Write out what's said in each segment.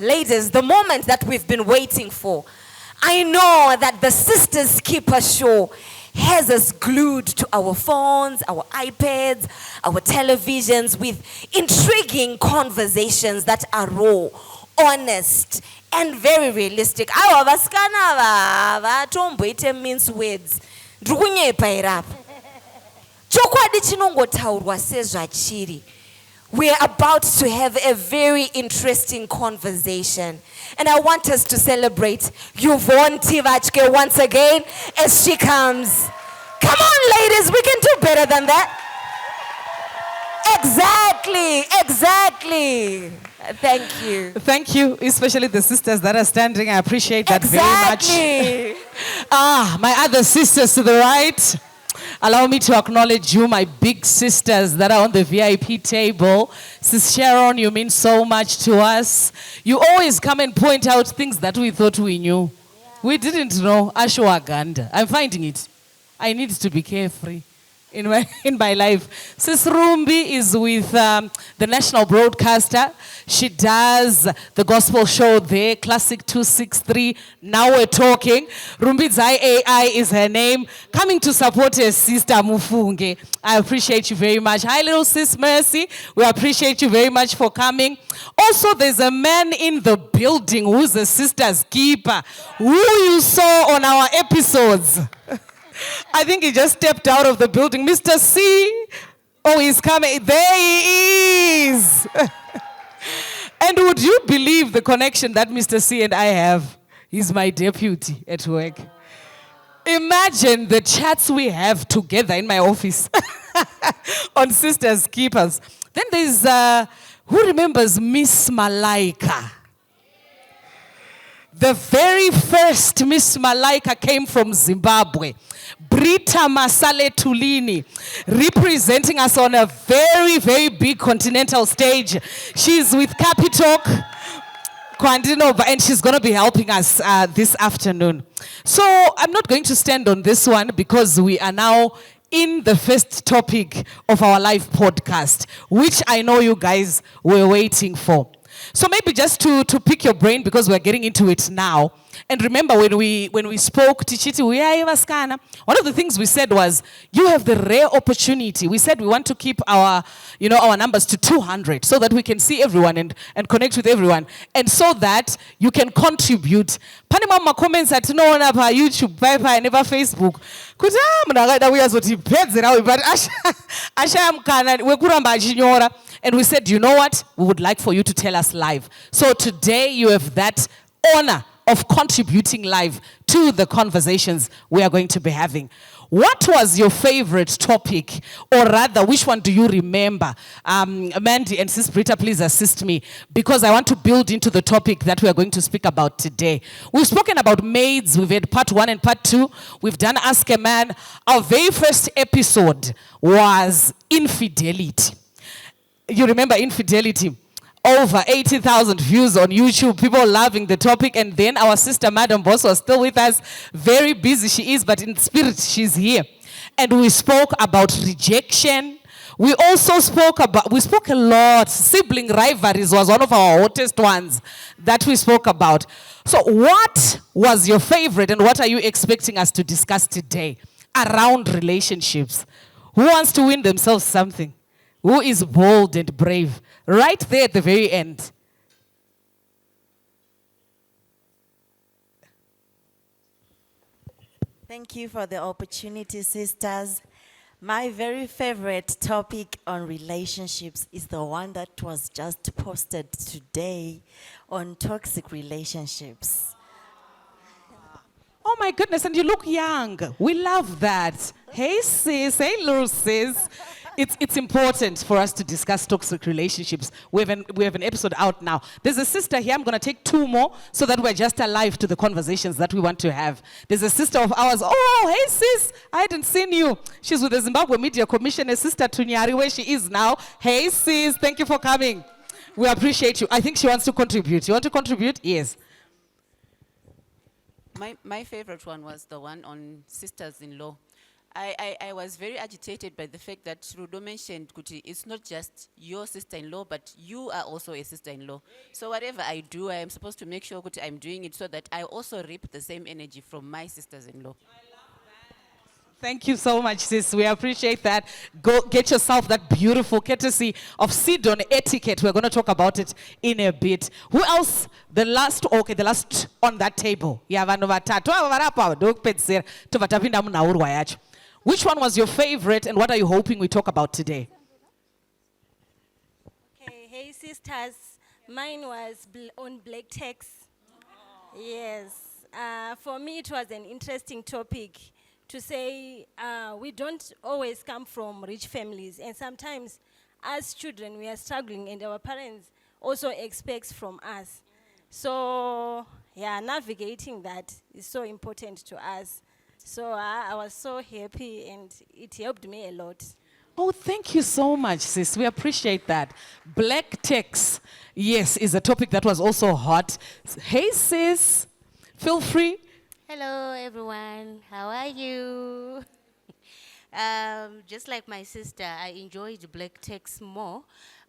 Ladies, the moment that we've been waiting for. I know that the Sisters Keeper show has us glued to our phones, our iPads, our televisions with intriguing conversations that are raw, honest, and very realistic. Awa vasikana vatomboite mince words. Ndrukunyepa irapa. Chokwadi chinongotaurwa sezvachiri. We are about to have a very interesting conversation. And I want us to celebrate Yvonne Tivachke once again as she comes. Come on, ladies, we can do better than that. Exactly. Thank you. Thank you, especially the sisters that are standing. I appreciate that very much. My other sisters to the right. Allow me to acknowledge you, my big sisters that are on the VIP table. Sis Sharon, you mean so much to us. You always come and point out things that we thought we knew. Yeah. We didn't know. Ashwagandha. I'm finding it. I need to be carefree in my life. Sis Rumbi is with the national broadcaster. She does the gospel show there, Classic 263. Now we're talking. Rumbi Zai AI is her name. Coming to support her sister Mufunge. I appreciate you very much. Hi, little sis Mercy. We appreciate you very much for coming. Also, there's a man in the building who's a sister's keeper, who you saw on our episodes. I think he just stepped out of the building. Mr. C. Oh, he's coming. There he is. And would you believe the connection that Mr. C and I have? He's my deputy at work. Imagine the chats we have together in my office on Sisters Keepers. Then there's, who remembers Miss Malaika? The very first Miss Malaika came from Zimbabwe. Brita Masale Tulini, representing us on a very, very big continental stage. She's with Capitalk, Kwandinova, and she's going to be helping us this afternoon. So I'm not going to stand on this one because we are now in the first topic of our live podcast, which I know you guys were waiting for. So maybe just to pick your brain, because we're getting into it now. And remember when we spoke, Tichiti, one of the things we said was, you have the rare opportunity. We said we want to keep our numbers to 200 so that we can see everyone and connect with everyone. And so that you can contribute. Panama comments at no one about YouTube, and never Facebook. And we said, you know what? We would like for you to tell us live. So today you have that honor of contributing live to the conversations we are going to be having. What was your favorite topic? Or rather, which one do you remember? Mandy and Sis Britta, please assist me, because I want to build into the topic that we are going to speak about today. We've spoken about maids. We've had part 1 and part 2. We've done Ask a Man. Our very first episode was infidelity. You remember infidelity? Over 80,000 views on YouTube, people loving the topic. And then our sister, Madam Boss, was still with us. Very busy she is, but in spirit, she's here. And we spoke about rejection. We also spoke a lot. Sibling rivalries was one of our hottest ones that we spoke about. So what was your favorite and what are you expecting us to discuss today around relationships? Who wants to win themselves something? Who is bold and brave? Right there at the very end. Thank you for the opportunity, sisters. My very favorite topic on relationships is the one that was just posted today on toxic relationships. Oh my goodness, and you look young. We love that. Hey sis, hey little sis. It's important for us to discuss toxic relationships. We have an episode out now. There's a sister here. I'm going to take 2 more so that we're just alive to the conversations that we want to have. There's a sister of ours. Oh, hey sis, I hadn't seen you. She's with the Zimbabwe Media Commission, a sister Tunyari, where she is now. Hey sis, thank you for coming. We appreciate you. I think she wants to contribute. You want to contribute? Yes. My favorite one was the one on sisters-in-law. I was very agitated by the fact that Rudo mentioned, Kuti, it's not just your sister-in-law, but you are also a sister-in-law. So whatever I do, I am supposed to make sure, Kuti, I'm doing it so that I also reap the same energy from my sisters-in-law. Thank you so much, sis. We appreciate that. Go get yourself that beautiful courtesy of Sidon etiquette. We're going to talk about it in a bit. Who else? The last on that table. Which one was your favorite and what are you hoping we talk about today? Okay, hey sisters, mine was on black tax. Yes, for me it was an interesting topic to say we don't always come from rich families, and sometimes as children we are struggling and our parents also expect from us. So yeah, navigating that is so important to us. So I was so happy and it helped me a lot. Oh, thank you so much, sis. We appreciate that. Black tax, yes, is a topic that was also hot. Hey, sis, feel free. Hello, everyone. How are you? Just like my sister, I enjoyed black text more,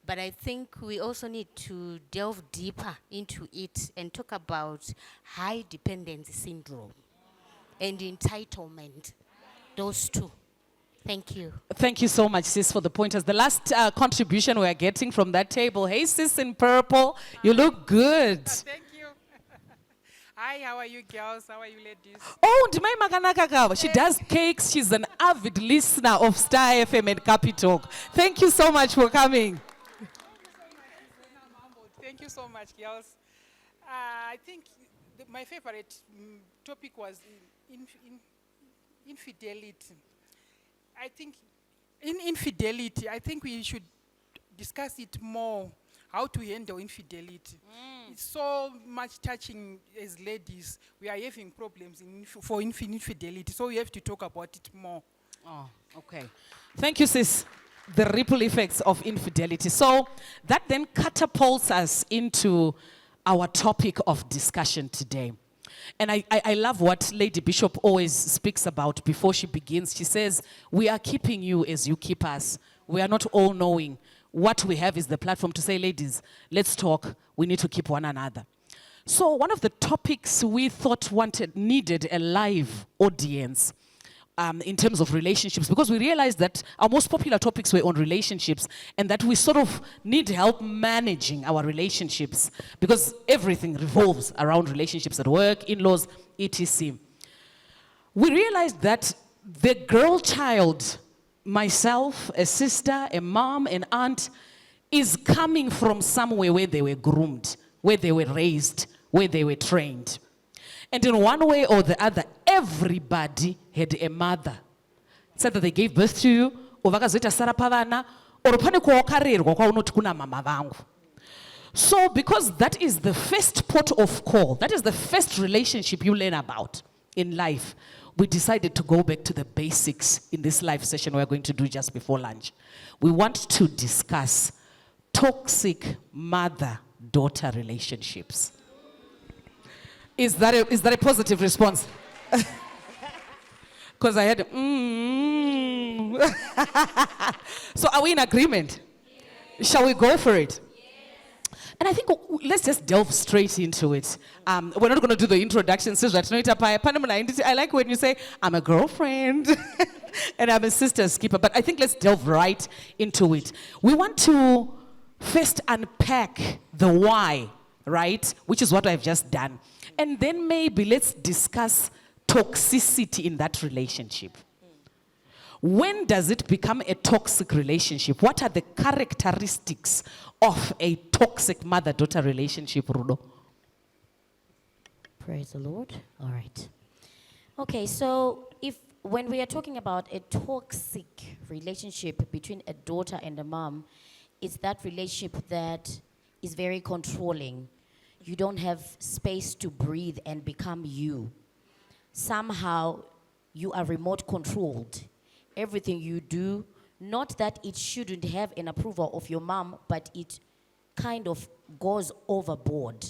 but I think we also need to delve deeper into it and talk about high dependency syndrome and entitlement. Those two. Thank you. Thank you so much, sis, for the pointers. The last contribution we are getting from that table. Hey, sis in purple, you look good. Thank you. Hi, how are you girls? How are you ladies? Oh, Ndimai Makanaka. She does cakes. She's an avid listener of Star FM and Capi Talk. Thank you so much for coming. Thank you so much, girls. I think my favorite topic was infidelity. I think in infidelity, I think we should discuss it more, how to handle infidelity. It's so much touching as ladies. We are having problems for infidelity, so we have to talk about it more. Oh, okay. Thank you, sis. The ripple effects of infidelity. So that then catapults us into our topic of discussion today. And I love what Lady Bishop always speaks about before she begins. She says, we are keeping you as you keep us. We are not all knowing. What we have is the platform to say, ladies, let's talk. We need to keep one another. So one of the topics we thought needed a live audience in terms of relationships, because we realized that our most popular topics were on relationships and that we sort of need help managing our relationships because everything revolves around relationships at work, in-laws, etc. We realized that the girl child, myself, a sister, a mom, an aunt, is coming from somewhere where they were groomed, where they were raised, where they were trained. And in one way or the other, everybody had a mother. It's either they gave birth to you, or vakazoita sara pavana, or pane kwawakarerwa kwaunoti kuna mama vangu. So because that is the first port of call, that is the first relationship you learn about in life, we decided to go back to the basics in this live session we're going to do just before lunch. We want to discuss toxic mother-daughter relationships. Is that a positive response? Because I had So are we in agreement? Yes. Shall we go for it? Yes. And I think let's just delve straight into it. We're not going to do the introduction. I like when you say, I'm a girlfriend and I'm a sister's keeper. But I think let's delve right into it. We want to first unpack the why, right? Which is what I've just done. And then maybe let's discuss toxicity in that relationship. When does it become a toxic relationship? What are the characteristics of a toxic mother-daughter relationship, Rudo? Praise the Lord. All right. Okay, so when we are talking about a toxic relationship between a daughter and a mom, it's that relationship that is very controlling. You don't have space to breathe and become you. Somehow, you are remote controlled. Everything you do, not that it shouldn't have an approval of your mom, but it kind of goes overboard,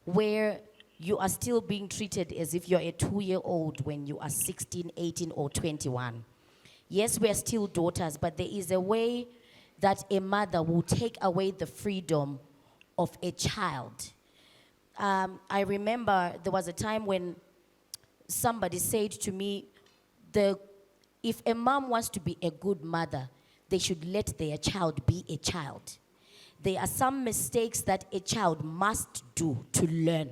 where you are still being treated as if you're a 2-year-old when you are 16, 18, or 21. yes, we are still daughters, but there is a way that a mother will take away the freedom of a child. I remember there was a time when somebody said to me, if a mom wants to be a good mother, they should let their child be a child. There are some mistakes that a child must do to learn.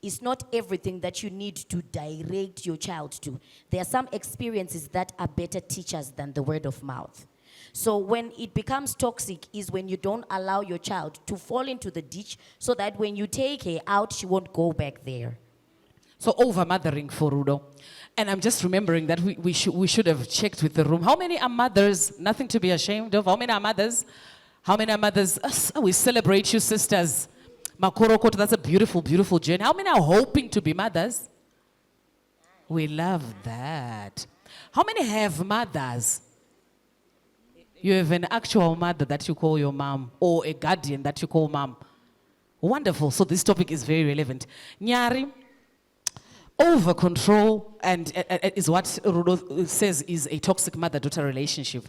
It's not everything that you need to direct your child to. There are some experiences that are better teachers than the word of mouth. So when it becomes toxic is when you don't allow your child to fall into the ditch so that when you take her out, she won't go back there. So over-mothering for Rudo. And I'm just remembering that we should have checked with the room. How many are mothers? Nothing to be ashamed of. How many are mothers? How many are mothers? We celebrate you, sisters. Makoroko, that's a beautiful, beautiful journey. How many are hoping to be mothers? We love that. How many have mothers? You have an actual mother that you call your mom, or a guardian that you call mom. Wonderful. So this topic is very relevant. Nyari, over control and is what Rudo says is a toxic mother-daughter relationship.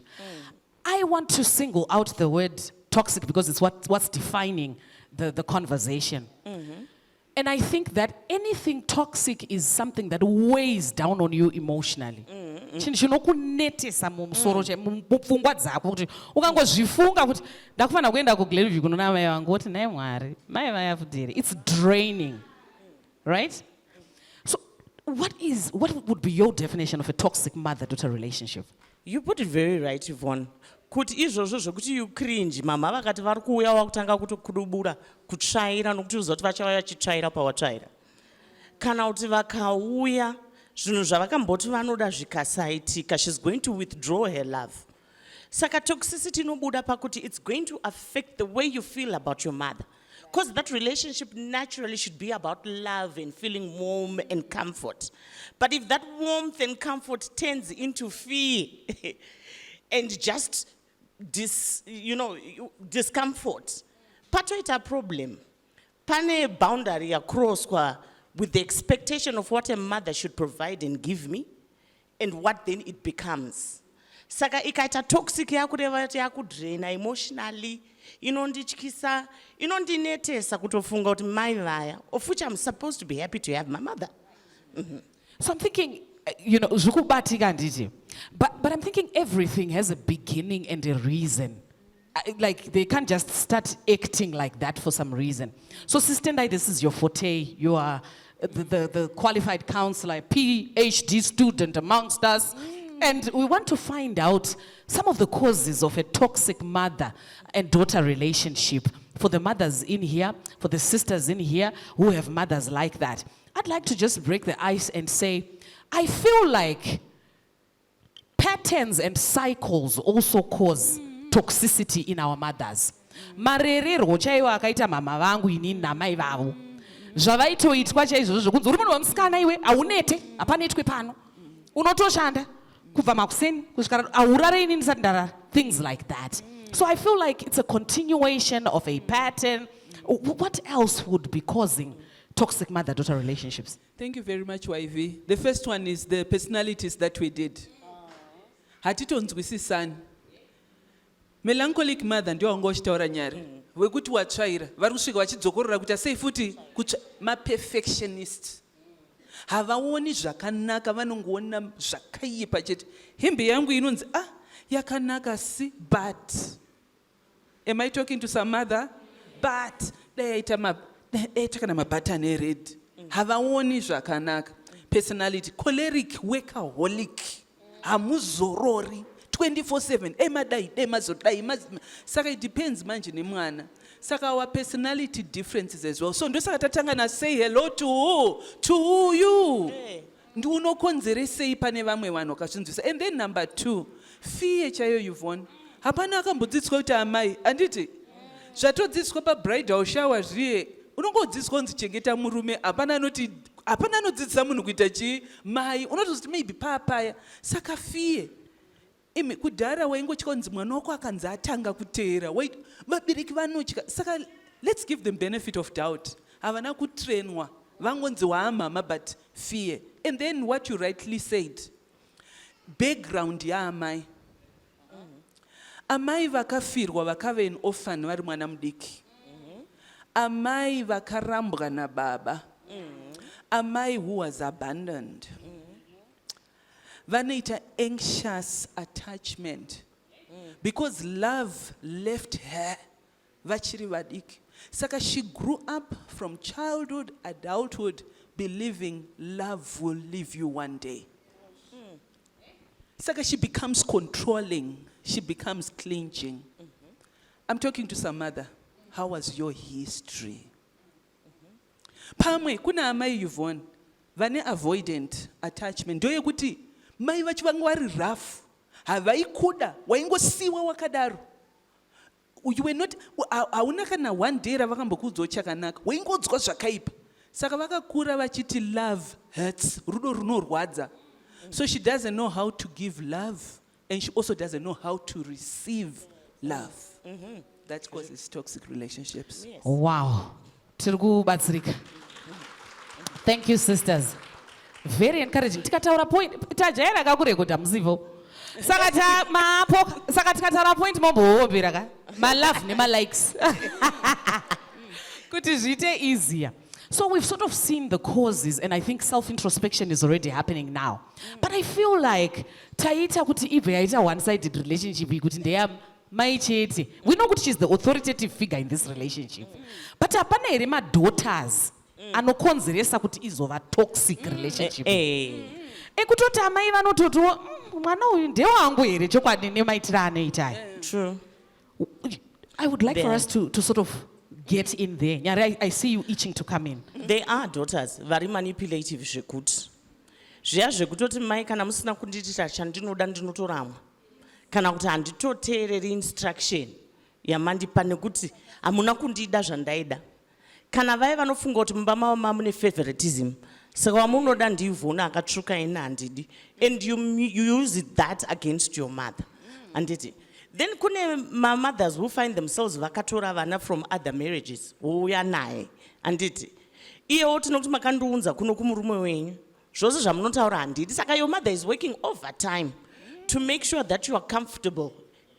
I want to single out the word toxic because it's what's defining the conversation. And I think that anything toxic is something that weighs down on you emotionally. Chinokunetesa mumusoro mupfungwa dzako kuti ukangozvifunga kuti ndakufana kuenda kuGlenview kunona mai vangu kuti naye Mwari mai vayafudiri. It's draining, right? So what would be your definition of a toxic mother-daughter relationship? You put it very right, Yvonne. Kuti izvozvo zvokuti you cringe mama vakati vari kuuya wakutanga kutokudubura kutsvaira nokuti uzoti vachauya chitsvaira pawatsvaira kana kuti vakauya zvinhu zvavakamboti vanoda zvikasaitika, she's going to withdraw her love. Saka toxicity inobuda pakuti it's going to affect the way you feel about your mother, because that relationship naturally should be about love and feeling warm and comfort. But if that warmth and comfort turns into fear and just discomfort, patoita a problem. Pane boundary across with the expectation of what a mother should provide and give me, and what then it becomes. Saka ikaita toxic yakureva yati yakudraina emotionally, inondityisa, inondinetesa kutofunga kuti mai vaya, of which I'm supposed to be happy to have my mother. So I'm thinking, zvukubatika nditi. But I'm thinking everything has a beginning and a reason. Like they can't just start acting like that for some reason. So Sister Ndai, this is your forte. You are the qualified counselor, PhD student amongst us. And we want to find out some of the causes of a toxic mother and daughter relationship for the mothers in here, for the sisters in here who have mothers like that. I'd like to just break the ice and say, I feel like patterns and cycles also cause toxicity in our mothers. Marerero chaiwo akaita mama vangu inini namai vavo. Zvavaitoitwa chaizvozvo kunzi uri munhu wemusikana iwe haunete hapanetwe pano. Unotoshanda kubva makuseni kusvika haurare inini ndisati ndarara. Things like that. So I feel like it's a continuation of a pattern. What else would be causing toxic mother-daughter relationships? Thank you very much, YV. The first one is the personalities that we did. Hatitonzwisisani. Melancholic mother ndio wanga uchitaura nyari. Wekuti watsvaira, vari kusvika vachidzokorora kuti sei futi ma-perfectionist. Havaoni zvakanaka, vanongoona zvakaipa chete. Hembe yangu inonzi, yakanaka si, but. Am I talking to some mother? But. Daita kana mabutton red. Havaoni zvakanaka. Personality, choleric, workaholic. Hamuzorori. 24/7, emadai, emazodai, saka it depends manje nemwana. Saka our personality differences as well. So ndo saka tatangana say hello to you. Ndi unokonzeresei pane vamwe vanhu vakazvinzwisa. And then number 2, fear chayo Yvonne. Hapana akambodzidziswa kuti amai, anditi? Zvatodzidziswa pa-bridal shower zviye, unongodzidziswa kunzi chengeta murume, hapana anodzidzisa munhu kuita chii, mai, unotoziti maybe papaya. Saka fear. Kudhara waingochikonzi mwana wako akanzi atanga kuteera vabereki vanotya. Saka let's give them benefit of doubt. Havana kutrainwa vangonzi waamama but fear. And then what you rightly said, background yaamai. Amai vakafirwa vakave in orphan vari mwana mudiki. Amai vakarambwa nababa. Amai who was abandoned. Vanoita anxious attachment. Because love left her vachiri vadiki. Saka she grew up from childhood, adulthood, believing love will leave you one day. Saka she becomes controlling. She becomes clinging. I'm talking to some mother. How was your history? Pamwe, kuna amai Yvonne, vane avoidant attachment. Ndoye kuti, mai vachi vangu vari rough. Havaikuda, waingosiwa wakadaro. You were not, hauna kana one day ravakambokuudzawo chakanaka. Waingodzwa zvakaipa. Saka vakakura vachiti love hurts. Rudo runorwadza. So she doesn't know how to give love. And she also doesn't know how to receive love. That causes toxic relationships. Yes. Wow. Tirgu batsirika. Thank you, sisters. Very encouraging. Tikataura point. Tajaira kakurekota mzivo. Sakata maapo. Sakata point mombo biraka. My love ne my likes. Kuti zviite easier. So we've sort of seen the causes, and I think self-introspection is already happening now. But I feel like taita kuti ibe yaita one-sided relationship kuti ndeya mai chete. We know kuti she's the authoritative figure in this relationship. But apana ere ma daughters anokonzeresa kuti izova toxic relationship. Ekutoti amai vanototo mwana uyu ndewangu here chokwadi nemaitira anoita. True. I would like for us to sort of get in there. Nyari, I see you itching to come in. They are daughters, very manipulative zvekuti. Zviya zvekutoti mai kana musina kundiitira chandinoda ndinotorama. Kana kuti handitoteereri instruction yamandipa nekuti hamuna kundida zvandaida. Kana vaya vanofunga kuti mumba mavo mune favoritism. Saka wamunoda ndivhona akatsvuka ina handidi. And you use that against your mother. Handiti. Then kune mothers who find themselves vakatora vana from other marriages. Ouya naye. Handiti. Iye tinokuti makandiunza kuno kumurume wenyu. Zvose zvamunotaura handidi. Saka your mother is working overtime to make sure that you are comfortable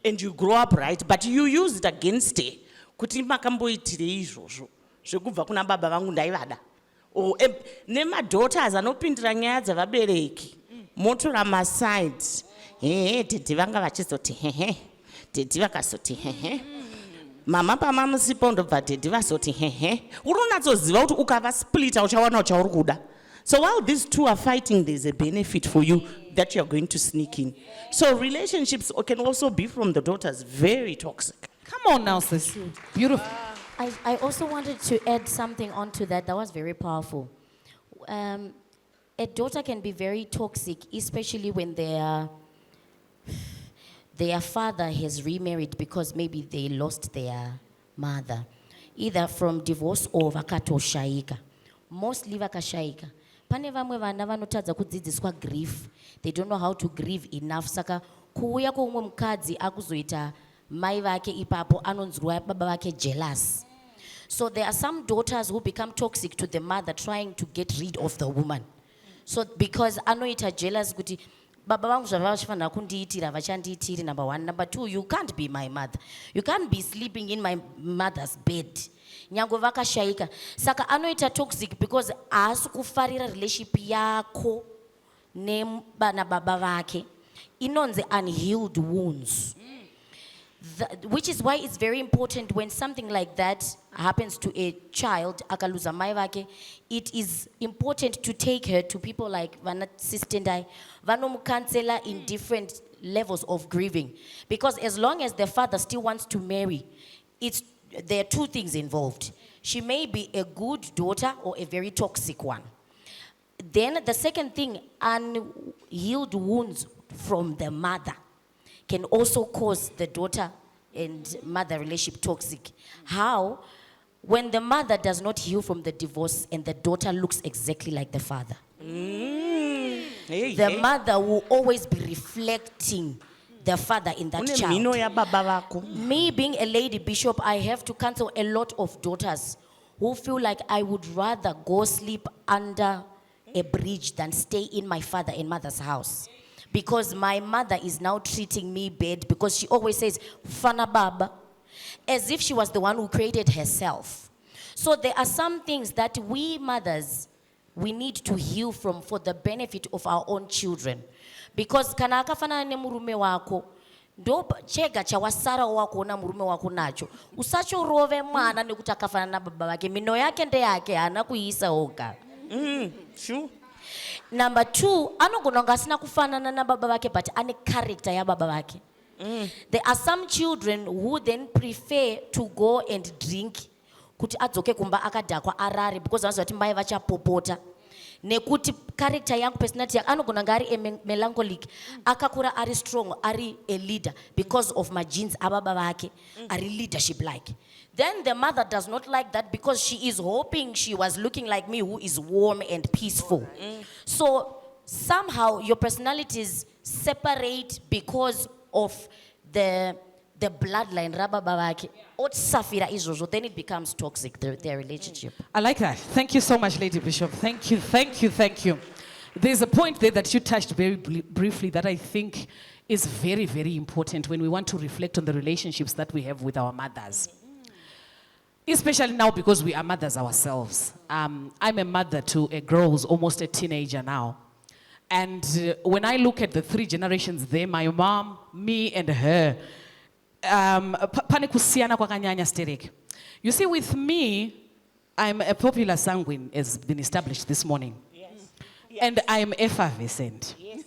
and you grow up right, but you use it against her. Kuti makamboitire izvozvo. Zvekubva kuna baba vangu ndaivada. Nema-daughters anopindira nyaya dzavabereki. Motora ma-sides. Tete vanga vachizoti hehe. Tete vakazoti hehe. Mama pamamusipo ndobva tete vazoti hehe. Uronatsoziva kuti ukavasplita uchawana uchauri kuda. So while these two are fighting, there's a benefit for you that you're going to sneak in. So relationships can also be from the daughters very toxic. Come on now, sis. Beautiful. I also wanted to add something onto that was very powerful. A daughter can be very toxic, especially when their father has remarried because maybe they lost their mother, either from divorce or vakatoshaika. Mostly vakashaika. Pane vamwe vana vanotadza kudzidziswa grief. They don't know how to grieve enough. Saka kuuya kwoumwe mukadzi akuzoita mai vake ipapo anonzwa baba vake jealous. So there are some daughters who become toxic to the mother trying to get rid of the woman. So because anoita jealous kuti baba vangu zvavachifana kundiitira vachandiitiri, number one. Number two, you can't be my mother. You can't be sleeping in my mother's bed. Nyango vakashaika. Saka anoita toxic because haasi kufarira relationship yako nebana baba vake. Inonzi unhealed wounds. Which is why it's very important when something like that happens to a child, akaluza mai vake, it is important to take her to people like Vana Sistendai, Vanomukansela in different levels of grieving. Because as long as the father still wants to marry, there are two things involved. She may be a good daughter or a very toxic one. Then the second thing, unhealed wounds from the mother can also cause the daughter and mother relationship toxic. How? When the mother does not heal from the divorce and the daughter looks exactly like the father. The mother will always be reflecting the father in that child. Me being a lady bishop, I have to counsel a lot of daughters who feel like I would rather go sleep under a bridge than stay in my father and mother's house. because my mother is now treating me bad because she always says, Fana Baba, as if she was the one who created herself. So there are some things that we mothers, we need to heal from for the benefit of our own children. Because kana akafana ne murume wako, ndo chega chawasara wako na murume wako nacho. Usacho rove mwana nekuti akafana na baba wake. Mino yake nde yake hana kuisa oga. Sure. Number 2, anogononga asina kufanana na baba wake but ane character ya baba wake. There are some children who then prefer to go and drink kuti adzoke kumba akadhakwa arare because vanozva kuti mai vachapopota. Nekuti character yangu, personality yangu, anogona nga ari melancholic, akakura ari strong, ari a leader because of my genes ababa vake, ari leadership like. Then the mother does not like that because she is hoping she was looking like me who is warm and peaceful. So somehow your personalities separate because of the bloodline, then it becomes toxic, their relationship. I like that. Thank you so much, Lady Bishop. Thank you, thank you, thank you. There's a point there that you touched very briefly that I think is very, very important when we want to reflect on the relationships that we have with our mothers. Especially now because we are mothers ourselves. I'm a mother to a girl who's almost a teenager now. And when I look at the 3 generations there, my mom, me, and her, you see, with me, I'm a popular sanguine, as been established this morning. Yes. And I'm effervescent. Yes.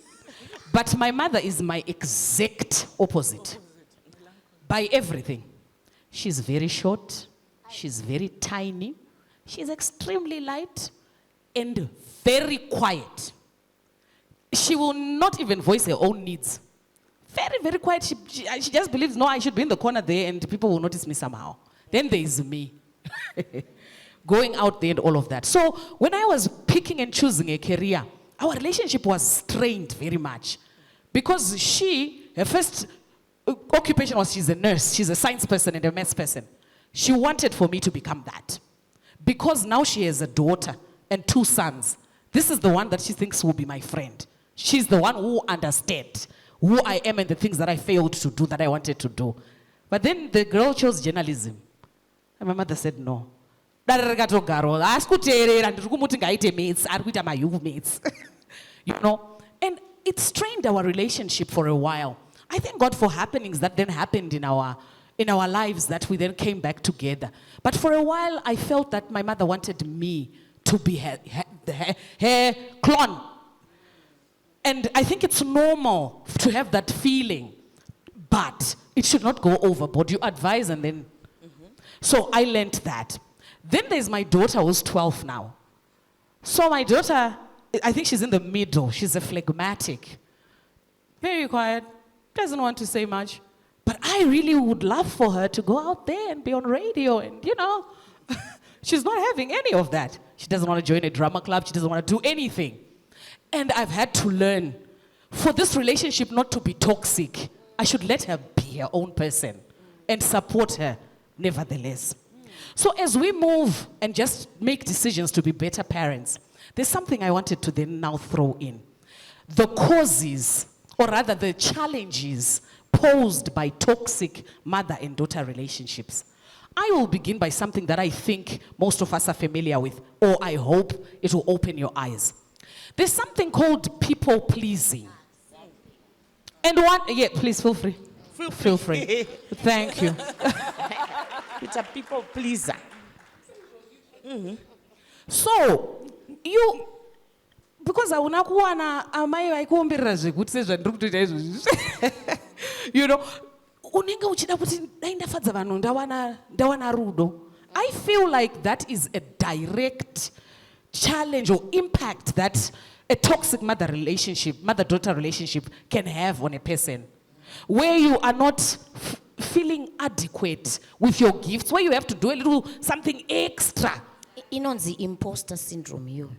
But my mother is my exact opposite. By everything. She's very short. She's very tiny. She's extremely light and very quiet. She will not even voice her own needs. Very, very quiet. She just believes, no, I should be in the corner there and people will notice me somehow. Then there is me. Going out there and all of that. So when I was picking and choosing a career, our relationship was strained very much. Because her first occupation was she's a nurse. She's a science person and a maths person. She wanted for me to become that. Because now she has a daughter and 2 sons. This is the one that she thinks will be my friend. She's the one who understands who I am and the things that I failed to do that I wanted to do. But then the girl chose journalism. And my mother said no. You know, and it strained our relationship for a while. I thank God for happenings that then happened in our lives that we then came back together. But for a while, I felt that my mother wanted me to be her clone. And I think it's normal to have that feeling, but it should not go overboard. You advise and then... So I learned that. Then there's my daughter who's 12 now. So my daughter, I think she's in the middle. She's a phlegmatic. Very quiet, doesn't want to say much. But I really would love for her to go out there and be on radio and, you know. She's not having any of that. She doesn't want to join a drama club. She doesn't want to do anything. And I've had to learn, for this relationship not to be toxic, I should let her be her own person and support her nevertheless. So as we move and just make decisions to be better parents, there's something I wanted to then now throw in. The causes, or rather the challenges posed by toxic mother and daughter relationships. I will begin by something that I think most of us are familiar with, or I hope it will open your eyes. There's something called people pleasing. And yeah, please feel free. Feel free. Thank you. It's a people pleaser. So, because I will you know, I feel like that is a direct challenge or impact that a toxic mother-daughter relationship can have on a person. Where you are not feeling adequate with your gifts, where you have to do a little something extra. Inonzi imposter syndrome, you.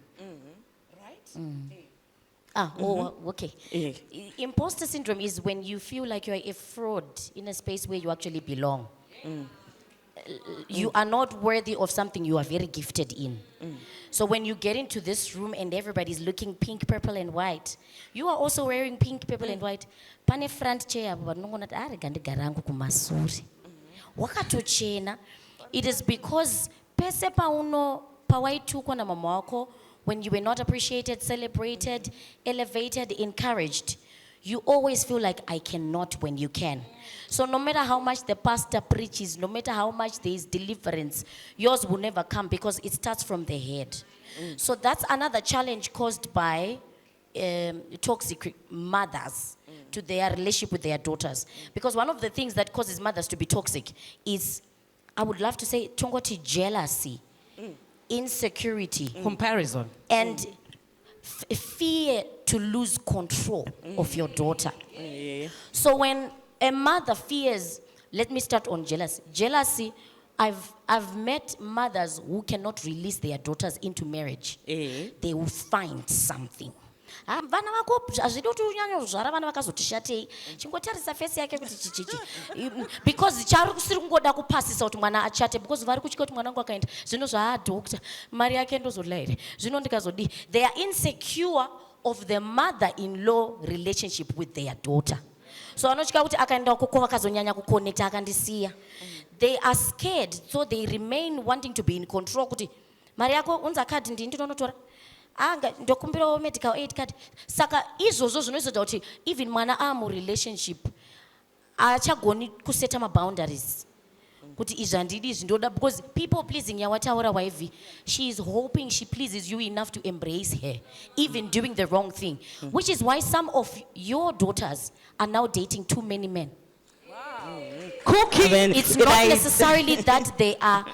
Right? Okay. Imposter syndrome is when you feel like you're a fraud in a space where you actually belong. you are not worthy of something you are very gifted in. So when you get into this room and everybody's looking pink, purple, and white, you are also wearing pink, purple, and white. Pane front chair, garangu kumasuri. Wakatochena. It is because pese pauno pawaitukwa na mama wako, when you were not appreciated, celebrated, elevated, encouraged, you always feel like I cannot when you can. So no matter how much the pastor preaches, no matter how much there is deliverance, yours will never come because it starts from the head. So that's another challenge caused by toxic mothers to their relationship with their daughters. Because one of the things that causes mothers to be toxic is, I would love to say, tongoti jealousy, insecurity, Comparison. and fear to lose control of your daughter. So when a mother fears, let me start on jealousy. Jealousy, I've met mothers who cannot release their daughters into marriage. They will find something. Vana vako hazvidi kuti unyanye kuzvara vana vakazotishate chingotarisa face yake kuti chichichi because chari kusiri kungoda kupasisa kuti mwana achate because vari kutyika kuti mwana wangu akaenda zvino doctor mari yake ndozola here zvino ndikazodi. They are insecure of the mother-in-law relationship with their daughter. So anotyika kuti akaenda koko vakazonyanya kuconnecta akandisiya. They are scared, so they remain wanting to be in control kuti mari yako unza card ndinotora ndokumbirawo medical aid card. Saka izvozvo zvinozoita kuti even mwana mu relationship achagoni kuseta boundaries kuti izvi handidi izvi ndoda, because people pleasing yawataura wife, she is hoping she pleases you enough to embrace her even doing the wrong thing, which is why some of your daughters are now dating too many men. Cooking. It's not necessarily that they are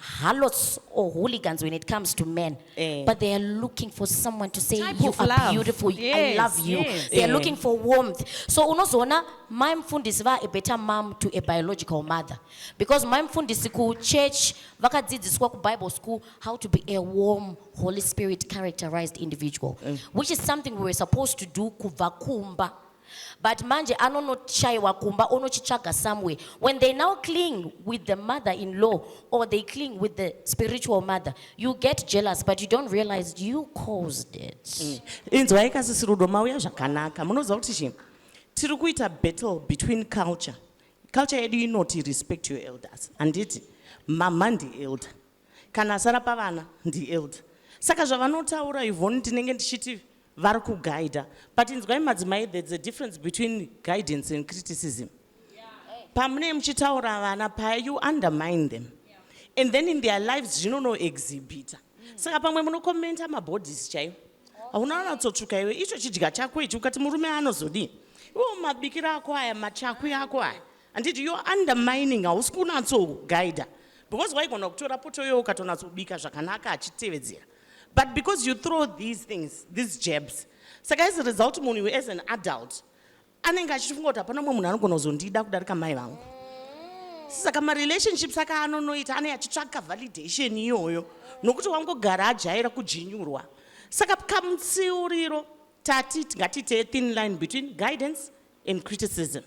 harlots or hooligans when it comes to men, but they are looking for someone to say Type you of are love. beautiful, I love you. Yes. They are looking for warmth. So unozona mindfulness va a better mom to a biological mother, because mindfulness ku church vakadzidziswa ku Bible school how to be a warm, Holy Spirit characterized individual, which is something we were supposed to do kubva kumba. But manje anonochaiwa kumba onochitsvaga somewhere. When they now cling with the mother-in-law or they cling with the spiritual mother, you get jealous, but you don't realize you caused it. Inzwai kasisirudo mauya zvakanaka. Munoziva kuti chinhu tiri kuita battle between culture. Culture yedu inoti respect your elders. Handiti mama ndi-elder. Kana asara pavana ndi-elder. Saka zvavanotaura Yvonne ndinenge ndichiti vari kuguida, but inzwai madzimai, there's a difference between guidance and criticism. Pamune muchitaura vana paya, you undermine them, and then in their lives zvinonoexhibita. Saka pamwe munokomenta mabodies chaiwo, hauna wanatsotsvuka iwe icho chidya chako ichi ukati murume anozodii, iwo mabikira ako aya machakwi ako aya, handiti you're undermining, hausi kunatsoguida, because waigona kutora poto iwe ukatonatsobika zvakanaka achitevedzera. But because you throw these things, these jabs, saka as a result munhu as an adult anenge achifunga kuti hapana mumwe munhu anogona kuzondida kudarika mai vangu. Saka marelationships aka anonoita ane achitsvaka validation iyoyo nokuti wangogara ajaira kujinyurwa. Saka kamutsiuriro tati ngatite thin line between guidance and criticism.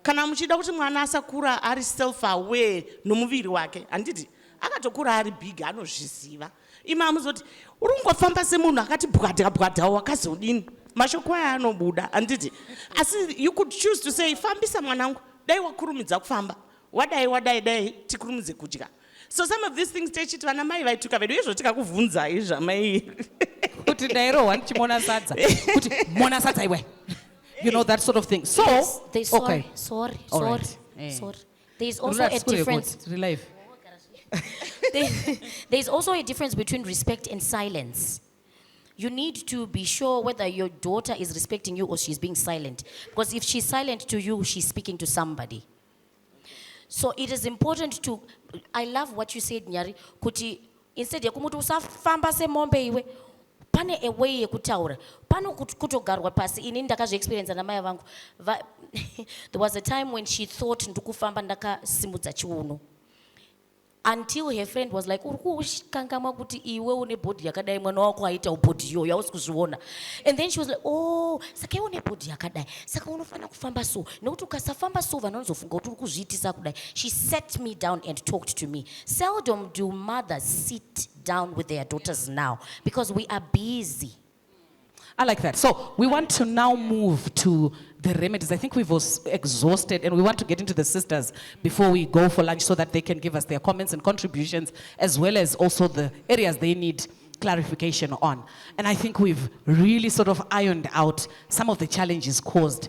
Kana muchida kuti mwana asakura ari self aware nomuviri wake, handiti akatokura ari big anozviziva. Ima muzoti uri kungofamba semunhu akati bwadha wakazodini, mashoko aya anobuda, handiti. Asi you could choose to say fambisa mwanangu, dai wakurumidza kufamba, wadai tikurumidze kudya. So some of these things techiti vana mai vaituka vedu izvo tikakuvhunzai zvamai kuti ndairohwa ndichimona sadza kuti mona sadza iwe, you know, that sort of thing. So Yes, okay, sorry. There's also Relax, a school difference. records, relive. There's also a difference between respect and silence. You need to be sure whether your daughter is respecting you or she's being silent. Because if she's silent to you, she's speaking to somebody. So it is important to, I love what you said, Nyari, kuti instead ya kumutu usafamba se mombe iwe, pane a way yekutaura. Pano kutogarwa pasi, ini ndakazve experience na maya vangu. There was a time when she thought ndukufamba ndaka simudza chiuno. until her friend was like, "Kankamwa kuti iwe une body yakadai mwana wako aita body yo yausi kuzviona." And then she was like, "Oh, saka iwe une body yakadai. Saka unofana kufamba so. Nokuti ukasafamba so vanonzofunga kuti uri kuzviitisa kudai." She sat me down and talked to me. Seldom do mothers sit down with their daughters now because we are busy. I like that. So we want to now move to the remedies. I think we've exhausted, and we want to get into the sisters before we go for lunch so that they can give us their comments and contributions, as well as also the areas they need clarification on. And I think we've really sort of ironed out some of the challenges caused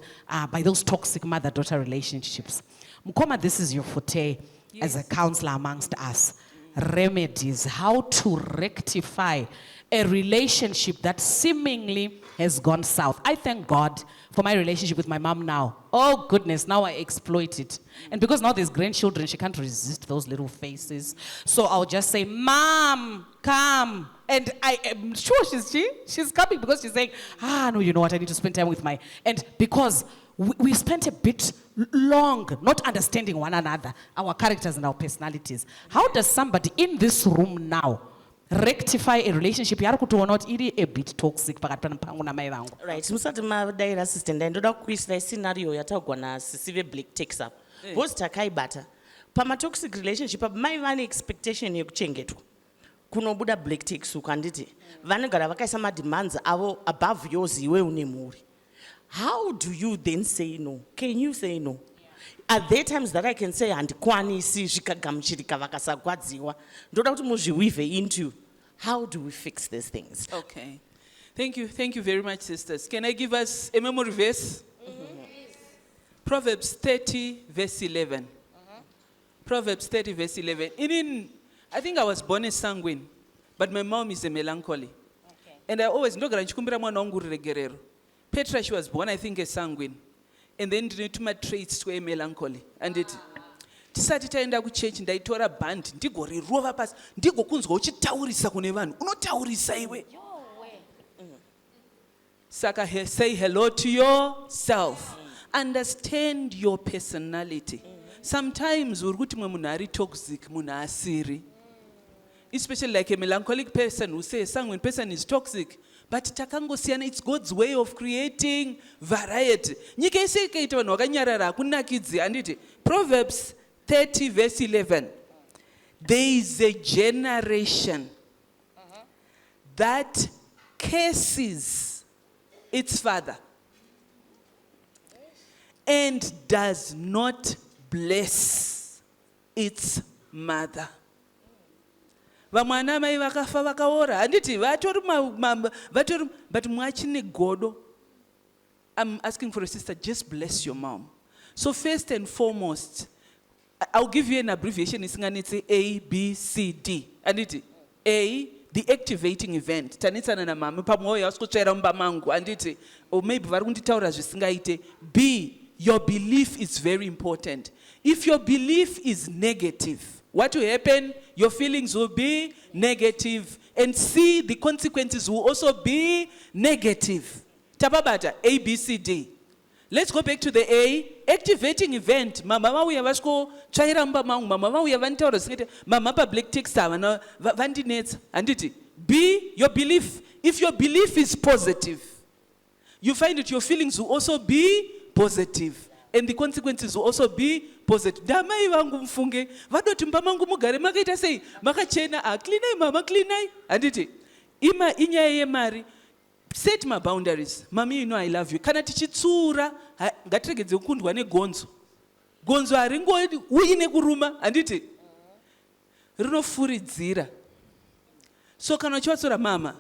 by those toxic mother-daughter relationships. Mukoma, this is your forte as a counselor amongst us. Remedies, how to rectify a relationship that seemingly has gone south. I thank God for my relationship with my mom now. Oh goodness, now I exploit it. And because now there's grandchildren, she can't resist those little faces. So I'll just say, "Mom, come." And I am sure she's coming because she's saying, "No, you know what, I need to spend time with my..." And because we spent a bit long not understanding one another, our characters and our personalities. How does somebody in this room now rectify a relationship yari kutoona kuti iri a bit toxic pakati pangu namai vangu? Right, musati madaira assistant ndoda kuisira scenario yataugwa nasisi veblack takes up because takaibata pamatoxic relationship mai vane expectation yekuchengetwa kunobuda black takes ukanditi vanogara vakaisa mademands avo above yours iwe une mhuri. How do you then say no? Can you say no? Are there times that I can say handikwanisi zvikagamuchirika vakasagwadziwa? Ndoda kuti muzviweave into how do we fix these things? Okay. Thank you very much, sisters. Can I give us a memory verse? Proverbs 30 verse 11. Proverbs 30 verse 11. I think I was born a sanguine, but my mom is a melancholy. Okay. And I always ndogara ndichikumbira mwana wangu regerero. Petra, she was born, I think, a sanguine. And then ndinetuma traits to a melancholy. And it tisati taenda kuchurch ndaitora band ndigorirova pasi ndigokunzwa uchitaurisa kune vanhu unotaurisa iwe. Saka say hello to yourself. Understand your personality. Sometimes uri kuti mwe munhu ari toxic munhu asiri. Especially like a melancholic person who says a sanguine person is toxic. But takangosiyana, it's God's way of creating variety. Nyika yese ikaita vanhu vakanyarara hakunakidzi. Handiti Proverbs 30 verse 11. There is a generation that curses its father and does not bless its mother. Vamwana mai vakafa vakaora handiti vatori but mwachine godo. I'm asking for a sister, just bless your mom. So first and foremost, I'll give you an abbreviation. It's A, B, C, D. Handiti A, the activating event. Tanitsana na mama pamoya wasikutsvaira mumba mangu handiti or maybe vari kunditaura zvisingaite. B, your belief is very important. If your belief is negative, what will happen? Your feelings will be negative. And C, the consequences will also be negative. Tababata, A, B, C, D. Let's go back to the A, activating event. Mama vauya vasiko tsvaira mumba mangu, mama vauya vanitaura zvisingate, mama public text vandinetsa. Handiti. B, your belief. If your belief is positive, you find that your feelings will also be positive. And the consequences will also be positive. Damai vangu mfunge, vadoti mumba mangu mugare makaita sei, makachena, cleanai mama, cleanai. Handiti. Ima inyaya yemari. Set my boundaries. Mami, you know I love you. Kana tichitsura, ngatiregedze kukundwa negonzo. Gonzo haringodi uine kuruma, handiti. Rinofuridzira. So kana uchivatsura mama,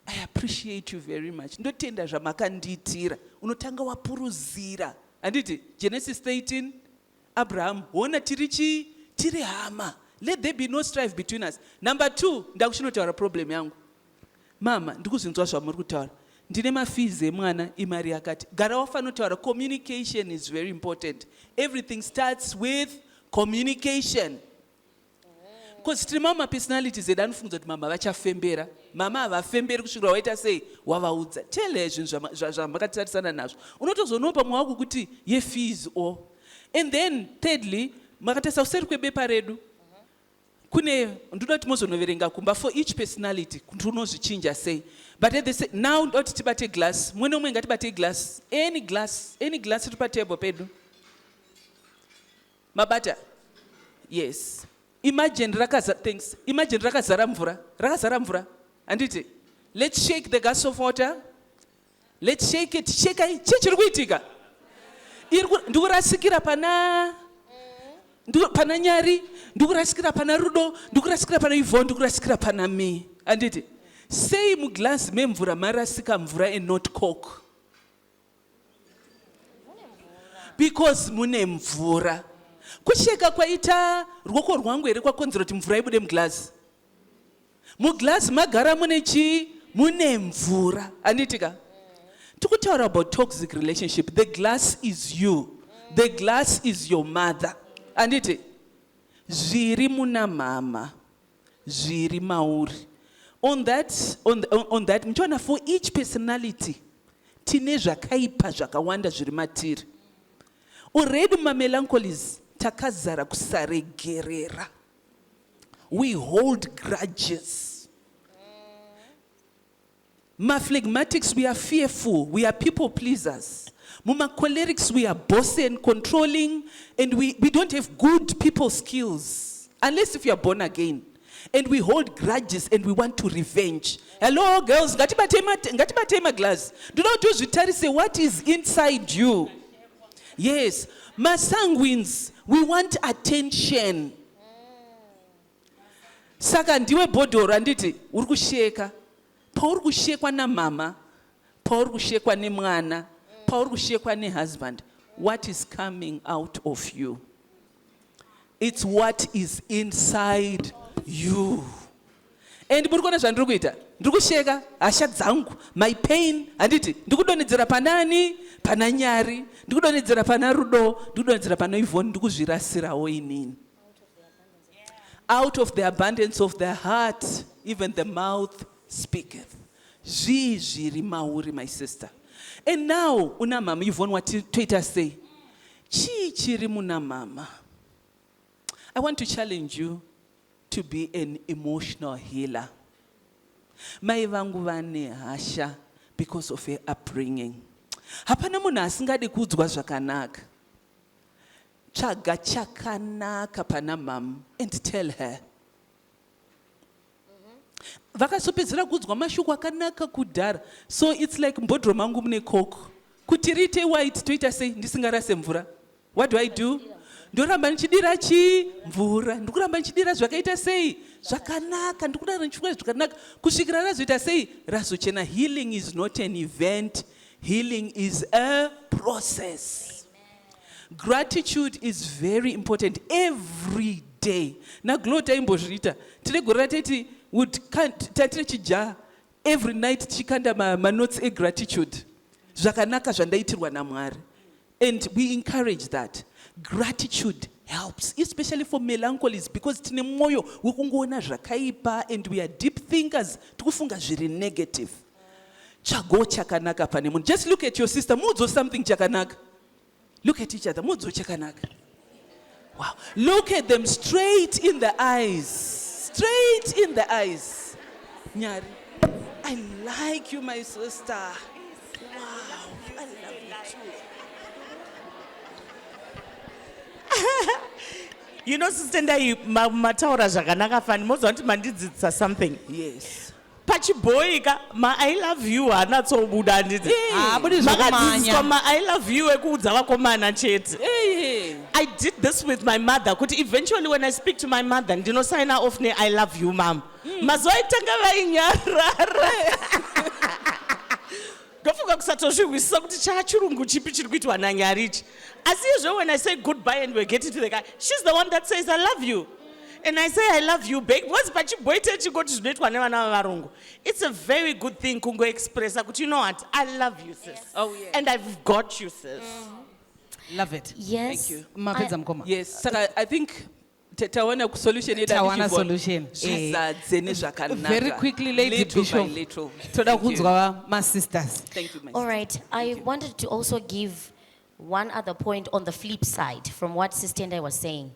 I appreciate you very much. Ndotenda zvamakandiitira. Unotanga wapuruzira. Handiti, Genesis 13, Abraham, ona tiri hama. Let there be no strife between us. Number 2, ndakushinotaura problem yangu. Mama, ndikuzinzwa zvamuri kutaura. Ndine mafizi emwana imari yakati. Gara wafanotaura, communication is very important. Everything starts with communication. Because tiri mama personalities edu anofunga kuti mama vachafembera. Mama havafemberi kusvikira waita sei wavaudza. Tell zvinhu zvamakatarisana nazvo. Unotozoona pamwe wako kuti yefizi o. And then thirdly, makatarisa kuseri kwebepa redu. kune ndoda kuti mozonoverenga kumba for each personality kuti unozvichinja sei. But at the same now ndoti tibate glass, mwe nomwe ngatibate glass, any glass iri patable pedu. Mabata. Yes. Imagine rakazara mvura. Anditi. Let's shake the glass of water. Let's shake it. Shake it. Chichiri kuitika. Ndikurasikira pana Nyari, ndikurasikira pana Rudo, ndikurasikira pana Yvonne, ndikurasikira pana me. Anditi. Same glass memvura marasika mvura and not coke. Because mune mvura. Kusheka kwaita ruoko rwangu here kwakonzera kuti mvura ibude muglass. Muglass magara mune mvura. Anditika. Tikutaura about toxic relationship. The glass is you. The glass is your mother. Anditi. Zviri muna mama. Zviri mauri. On that, mchona for each personality, tine zvakaipa zvakawanda zviri matiri. Already melancholies takazara kusaregerera. We hold grudges. Phlegmatics, we are fearful. We are people pleasers. Cholerics, we are bossy and controlling, and we don't have good people skills. Unless if you are born again. And we hold grudges and we want to revenge. Hello, girls. Ngatibate glass. Do not use vitari, say what is inside you. Yes. Masanguines, we want attention. Saka ndiwe bodoro anditi uri kusheka. Pa uri kushekwa na mama, pa uri kushekwa ne mwana, pa uri kushekwa ne husband. What is coming out of you? It's what is inside you. And burikona zvandiri kuita. Ndiri kusheka hasha dzangu, my pain, anditi ndikudonhedzera panani, pana Nyari, ndikudonhedzera pana Rudo, ndikudonhedzera pana Yvonne, ndikuzvirasirawo inini. Out of the abundance of the heart, even the mouth speaketh. Zviri mauri, my sister. And now, una mama, Yvonne, what Twitter say? Chiri muna mama. I want to challenge you to be an emotional healer. Mai vangu vane hasha because of her upbringing. Hapana munhu asingadi kuudzwa zvakanaka. Tsvaga chakanaka pana mama and tell her. Vakazopedzera kuudzwa mashoko akanaka kudhara. So it's like mbodhoro mangu mune coke. Kuti rite white toita sei ndisingarase mvura. What do? Ndoramba nichidira mvura. Ndikuramba nichidira zvakaita sei zvakanaka. Ndikudara nichidira zvakanaka. Kusvikira razoita sei razochena. Healing is not an event. Healing is a process. Amen. Gratitude is very important every day. Na glota imbozvita. Tine gora teti would tatire chija every night chikanda ma notes e gratitude. Zvakanaka zvandaitirwa naMwari. And we encourage that. Gratitude helps, especially for melancholies, because tine moyo wekungoona zvakaipa and we are deep thinkers. Tikufunga zviri negative. Chago chakanaka pane munhu. Just look at your sister. Mudzo something chakanaka. Look at each other. Mudzo chakanaka. Wow. Look at them straight in the eyes. Straight in the eyes. Nyari, I like you, my sister. Wow. I love you too. You know, sister, mataura zvakanaka fani. Mozwa kuti mandidzidzisa something. Yes. Pachiboyika, ma I love you anatsobuda handiti. Makadzidziswa ma I love you ekuudza vakomana chete. I did this with my mother kuti eventually when I speak to my mother ndinosigna off ne I love you mom. Mazuva aitanga vainyarara. Ndofunga kusatozvihwisisa kuti chachirungu chipi chiri kuitwa naNyari ichi. Asi izvo when I say goodbye and we're getting to the guy, she's the one that says I love you. And I say I love you, babe. It's a very good thing kungo express. You know what? I love you, sis. Yes. Oh yeah. And I've got you, sis. Love it. Yes. Thank you. Yes. So I think tawana solution solution. Very quickly, Lady Bishop. My sisters. Thank you, my All right. I wanted to also give one other point on the flip side from what Sister Ndai was saying.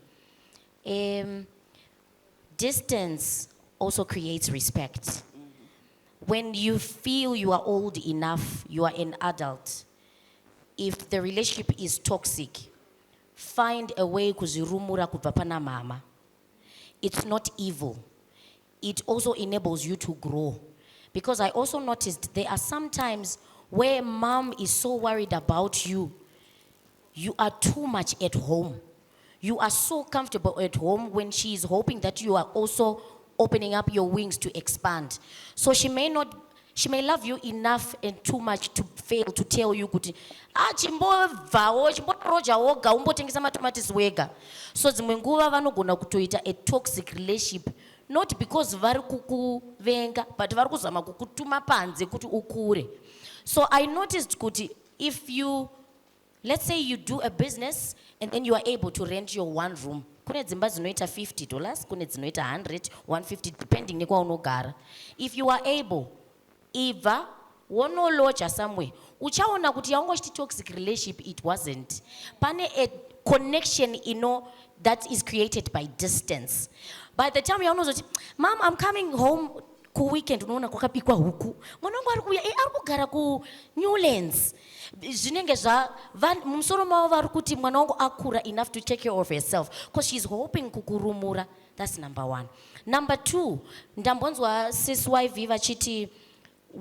distance also creates respect. When you feel you are old enough, you are an adult, if the relationship is toxic, find a way kuzirumura kubva pana mama. It's not evil. It also enables you to grow. Because I also noticed there are some times where mom is so worried about you. You are too much at home. You are so comfortable at home when she is hoping that you are also opening up your wings to expand. So she may love you enough and too much to fail to tell you kuti chimbobvawo chimboroja woga umbotengesa matomatisi wega. So dzimwe nguva vanogona kutoita a toxic relationship, not because vari kukuvenga, but vari kuzama kukutuma panze kuti ukure. So I noticed kuti if you, let's say you do a business and then you are able to rent your one room. Kune dzimba dzinoita $50, kune dzinoita 100, 150, depending nekwa unogara. If you are able, Eva, wonoloja somewhere, uchaona kuti yaungochiti toxic relationship, it wasn't. Pane a connection, that is created by distance. By the time you know, Mom, I'm coming home ku weekend, unaona kwakapikwa huku. Mwanangu arikuya, arikugara ku Newlands. Zvinenge musoro mavo vari kuti mwanangu akura enough to take care of herself, because she's hoping kukurumura. That's number one. Number two, ndambonzwa sis wife vachiti,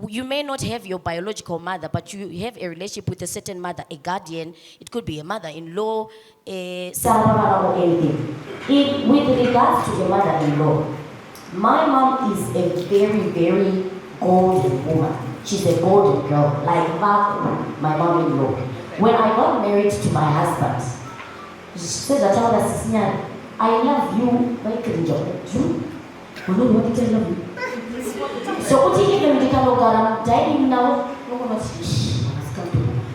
you may not have your biological mother, but you have a relationship with a certain mother, a guardian. It could be a mother-in-law, or anything. With regards to the mother-in-law, my mom is a very, very golden woman. She's a golden girl, like my mom-in-law. When I got married to my husband, she said, I love you, like you. You know what I love you? So even ndikandogara dining now,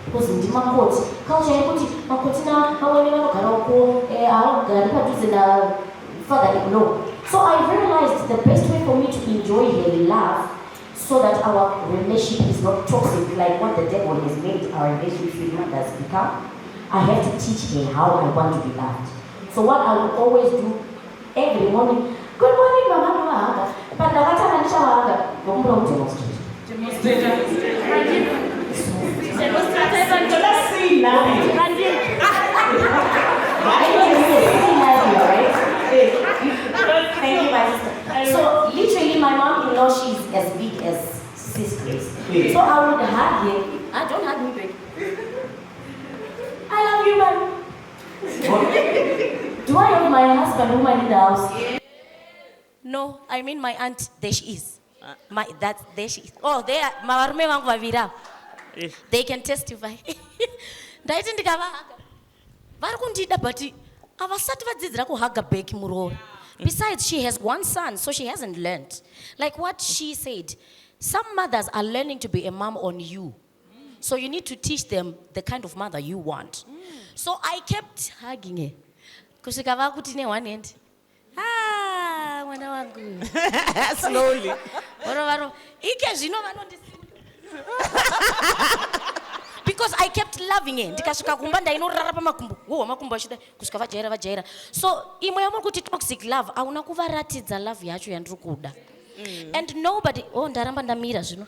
because ndimakoti culture yekuti makoti vamweni vanogara uko havagari padhuze nafather-in-law. So I realized the best way for me to enjoy her love, so that our relationship is not toxic like what the devil has made our relationship mothers become, I have to teach her how I want to be loved. So what I would always do every morning, good morning, Mama. But the water and shower, Thank you, my sister. So literally, my mom-in-law, she's as big as Sis Grace. So I would hug him. Don't hug me back. I love you, man. Do I have my husband woman in the house? No, I mean my aunt. There she is. There she is. Oh, there. Mawarume wangu vavira. They can testify. Ndaiti ndikavahaga. Vari kundida but avasati vadzidzira kuhaga back muroro. Besides, she has one son, so she hasn't learned. Like what she said, some mothers are learning to be a mom on you. So you need to teach them the kind of mother you want. So I kept hugging her. Kusikava kuti ne one hand. Mwana wangu. Slowly. Ike zvino vanondisimuka. Because I kept loving it. Ndikasvika kumba ndainorara pamakumbo. Makumbo achida kusvika vajaira. So imwe yamuri kuti toxic love, auna kuvaratidza love yacho yandiri kuda. And nobody, ndaramba ndamira zvino.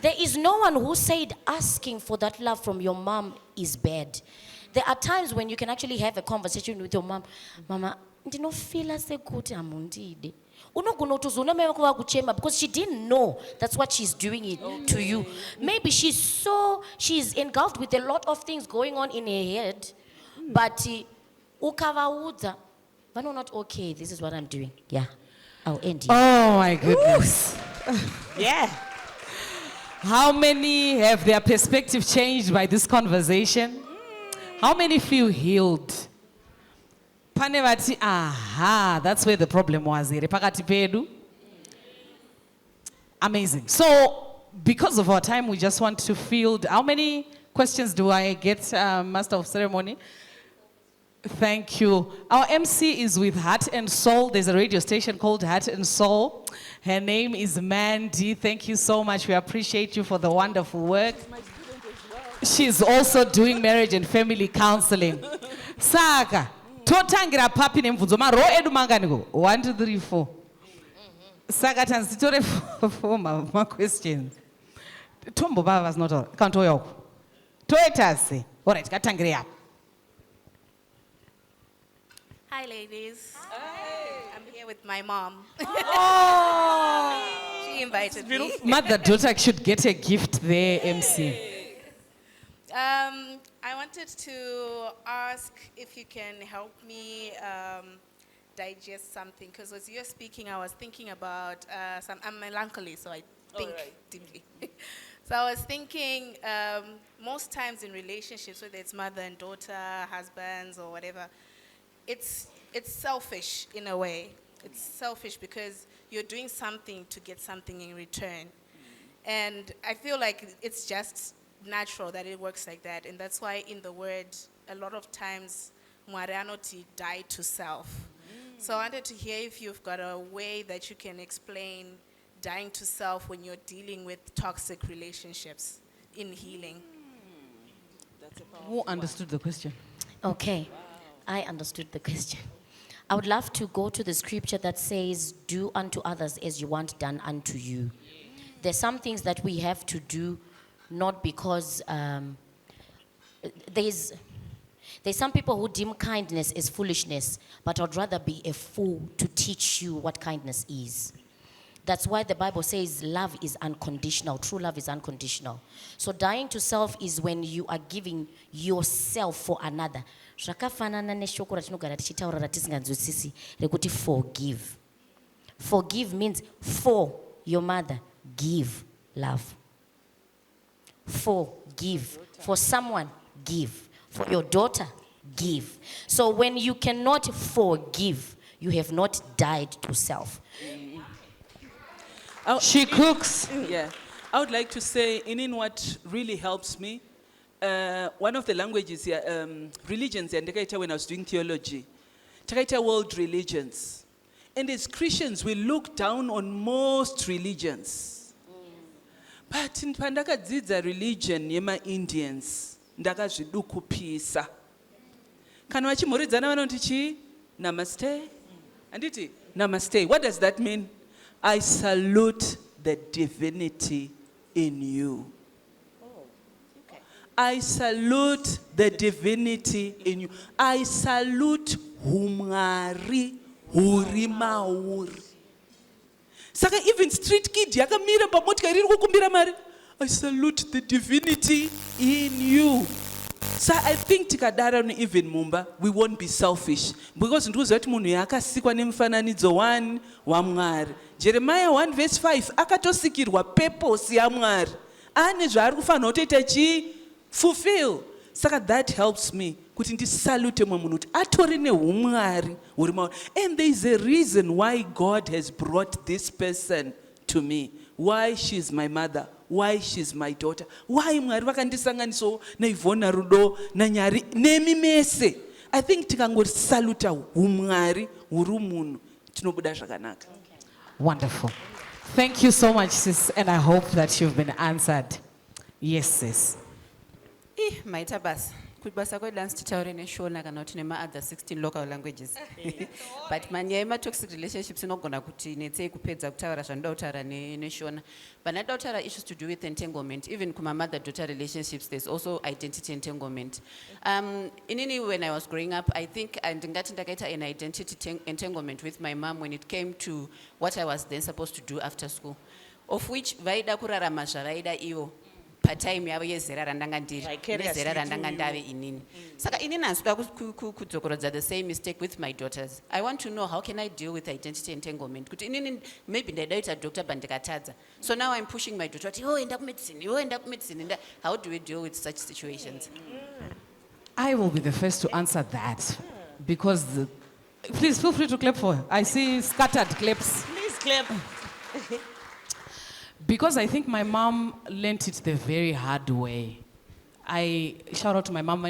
There is no one who said asking for that love from your mom is bad. There are times when you can actually have a conversation with your mom. Mama, ndinofila sekuti amundide. Unogona utozona mai vako vakuchema because she didn't know that's what she's doing it to you. Maybe she's engulfed with a lot of things going on in her head, but ukavaudza, vano not okay, this is what I'm doing. Yeah, I'll end here. Oh my goodness. Yeah. How many have their perspective changed by this conversation? How many feel healed? Panevati, that's where the problem was. Amazing. So, because of our time, we just want to field. How many questions do I get, Master of Ceremony? Thank you. Our MC is with Heart and Soul. There's a radio station called Heart and Soul. Her name is Mandy. Thank you so much. We appreciate you for the wonderful work. She's also doing marriage and family counseling. Saka. totangira papi nemvunzo maro edu manganiko 1 2 3 4 saka tanzi titore 4 ma-questions tombobava vasinotaura kantouya uko toitase alright katangire apo. Hi, ladies. Hi. I'm here with my mom. She invited me. Mother-daughter should get a gift there, MC. I wanted to ask if you can help me digest something, because as you're speaking, I was thinking about I'm melancholy, so I think deeply. So I was thinking, most times in relationships, whether it's mother and daughter, husbands, or whatever, it's selfish in a way. It's selfish because you're doing something to get something in return. And I feel like it's just natural that it works like that. And that's why in the word, a lot of times, Mwaranoti die to self. So I wanted to hear if you've got a way that you can explain dying to self when you're dealing with toxic relationships in healing. Who understood the question? Okay, I understood the question. I would love to go to the scripture that says, do unto others as you want done unto you. There's some things that we have to do, not because there's some people who deem kindness as foolishness, but I'd rather be a fool to teach you what kindness is. That's why the Bible says love is unconditional. True love is unconditional. So dying to self is when you are giving yourself for another. Zvakafanana neshoko ratinogara tichitaura ratisinganzwisisi rekuti forgive. Forgive means for your mother, give love. Forgive. For someone, give. For your daughter, give. So when you cannot forgive, you have not died to self. She cooks. Yeah. I would like to say, in what really helps me, one of the languages here, religions, and when I was doing theology, world religions. And as Christians, we look down on most religions. But in pandakadzidza religion yema Indians, ndakazvidukupisa. Kana vachimhuridzana vanoti chi? Namaste. Anditi? Namaste. What does that mean? I salute the divinity in you. I salute the divinity in you. I salute humari hurimauri. Saka even street kid yakamira pamotikari iri kukumbira mari. I salute the divinity in you. So I think tikadara even mumba, we won't be selfish. Because nduzati munhu yakasikwa nemufananidzo 1 waMwari. Jeremiah 1 verse 5, akatosikirwa purpose yaMwari. Ane zvaari kufanira kutoita chi fulfill. Saka that helps me kuti ndisalute mumwe munhu kuti atori neumwari huri mauri. And there is a reason why God has brought this person to me. Why she's my mother. Why she's my daughter. Why Mwari vakandisanganisawo naIvona Rudo naNyari nemi mese. I think tikangosaluta humwari huri munhu tinobuda zvakanaka. Wonderful. Thank you so much, sis, and I hope that you've been answered. Yes, sis. Maita basa. Kuti basa kwedansi titaure neshona kana kuti nema-other 16 local languages. But manyaya ema-toxic relationships inogona kuti netsei kupedza kutaura zvanoda kutaura neshona. But ndinoda kutaura issues to do with entanglement. Even kuma-mother-daughter relationships, there's also identity entanglement. Inini, when I was growing up, I think ndingati ndakaita an identity entanglement with my mom when it came to what I was then supposed to do after school. Of which vaida kurarama zvavaida ivo. Patime yavo yezera randanga ndiri nezera randanga ndave inini. Saka inini handinoda kudzokorodza the same mistake with my daughters. I want to know how can I deal with identity entanglement. Kuti inini maybe ndaida kuita doctor but ndikatadza. So now I'm pushing my daughter kuti enda kumedicine. How do we deal with such situations? I will be the first to answer that because please feel free to clap for her. I see scattered claps. Please clap. Because I think my mom learnt it the very hard way. I shout out to my mom.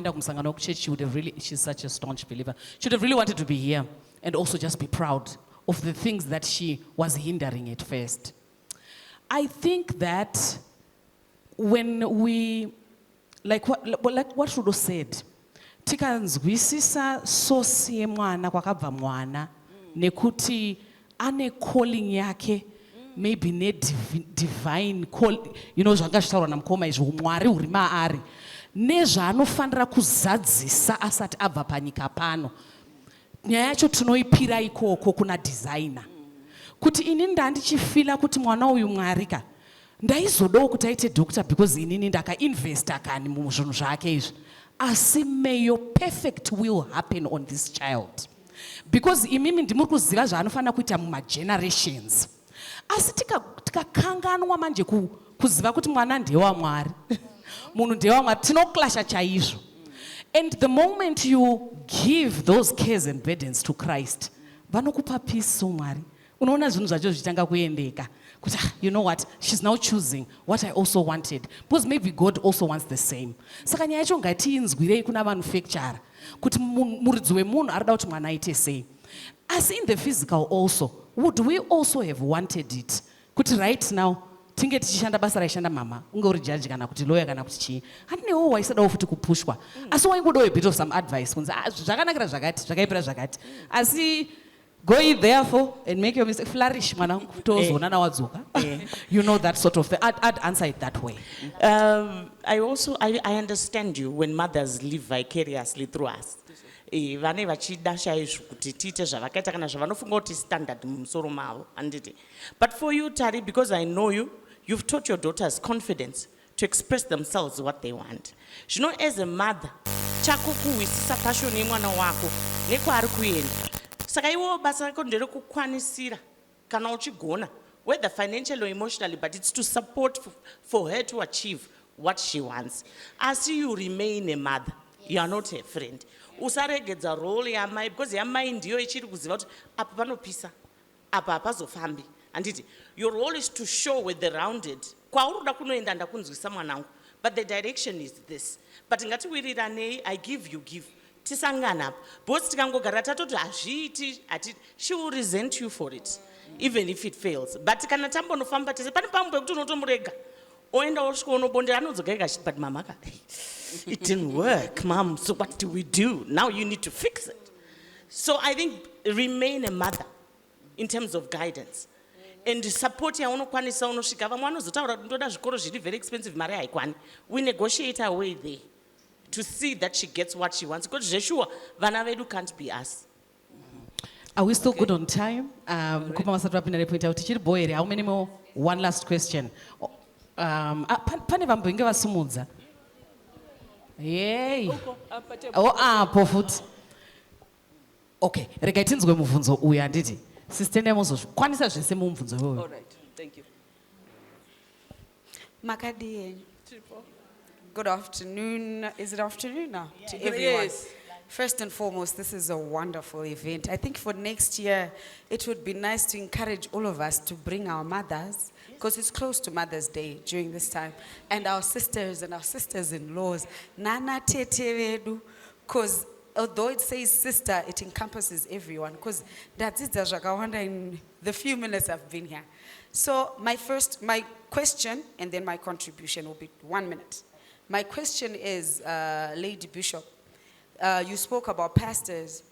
She would have really, she's such a staunch believer. She would have really wanted to be here and also just be proud of the things that she was hindering at first. I think that when we, like what Rudo said, tikanzwisisa sosi yemwana kwakabva mwana nekuti ane calling yake maybe divine call, zvanga zvitaurwa namukoma izvo umwari huri maari nezvaanofanira kuzadzisa asati abva panyika pano. Nyaya yacho tinoipira ikoko kuna designer kuti inini ndandichifila kuti mwana uyu mwarika ndaizodawo kuti aite doctor because inini ndakainvesta kani muzvinhu zvake izvi, asi may your perfect will happen on this child because imimi ndimuri kuziva zvaanofanira kuita mumagenerations. Asi tikakanganwa manje kuziva kuti mwana ndewamwari munhu ndewamwari tinoklasha chaizvo. And the moment you give those cares and burdens to Christ, vanokupa peace umwari. Unoona zvinhu zvacho zvichitanga kuendeka. Kuti you know what, she's now choosing what I also wanted. Because maybe God also wants the same. Saka nyaya yacho ngatiinzwirei kuna manufacturer kuti muridzi wemunhu arida kuti mwana aite sei. As in the physical also, would we also have wanted it? Kuti right now, tinge tichishanda basa raishanda mama, unge uri judge kana kuti lawyer kana kuti chii. Hatinewo waisadawo futi kupushwa. Asi waingodawo a bit of some advice. Kunzi zvakanakira zvakati, zvakaipira zvakati. Asi go in therefore and make your mistake. Flourish, mwanangu. Tozoonana wadzoka. You know that sort of thing. I'd answer it that way. I understand you when mothers live vicariously through us. Vane vachidasha izvo kuti tiite zvavakaita kana zvavanofunga kuti standard mumusoro mavo handiti. But for you, Tari, because I know you, you've taught your daughters confidence to express themselves what they want. You know, as a mother, chako kuwisisa passion yemwana wako nekwaari kuenda. Saka iwo basa rako nderekukwanisira kana uchigona, whether financially or emotionally, but it's to support for her to achieve what she wants. As you remain a mother, you are not a friend. Usaregedza role yamai because yamai ndiyo ichiri kuziva kuti apa panopisa, apa hapazofambi. Handiti, your role is to show with the rounded. Kwauruda kunoenda ndakunzwisa mwanangu, but the direction is this. But ngatiwiriranei, I give, you give. Tisangana apa. Because tikangogara tatoti hazviiti, she will resent you for it, even if it fails. But kana tambonofamba tese, pane pamwe pekuti unotomurega. Oenda osvika unobondera anodzoka ega achiti, but mamaka, it didn't work, mom, so what do we do? Now you need to fix it. So I think remain a mother in terms of guidance. And support yaunokwanisa unosvika vamwe vanozotaura kuti ndoda zvikoro zviri very expensive, mari haikwani. We negotiate our way there to see that she gets what she wants. Because zveshuwa vana vedu can't be us. Are we still good on time? Kupa masatu wapinda repointa kuti chiri boere. How many more? One last question. Pane vambenge vasumudza. Yay. Apo futi. Okay, regai tinzwe mubvunzo uyu handiti. Sister nemuzokwanisa zvese mubvunzo uyu. All right, thank you. Makadi. Good afternoon. Is it afternoon now? Yeah. To everyone. Yes. First and foremost, this is a wonderful event. I think for next year, it would be nice to encourage all of us to bring our mothers, because it's close to Mother's Day during this time, and our sisters and our sisters-in-laws. Nana tete vedu, because although it says sister, it encompasses everyone, because that's it, in the few minutes I've been here. So my question, and then my contribution will be 1 minute. My question is, Lady Bishop, you spoke about pastors.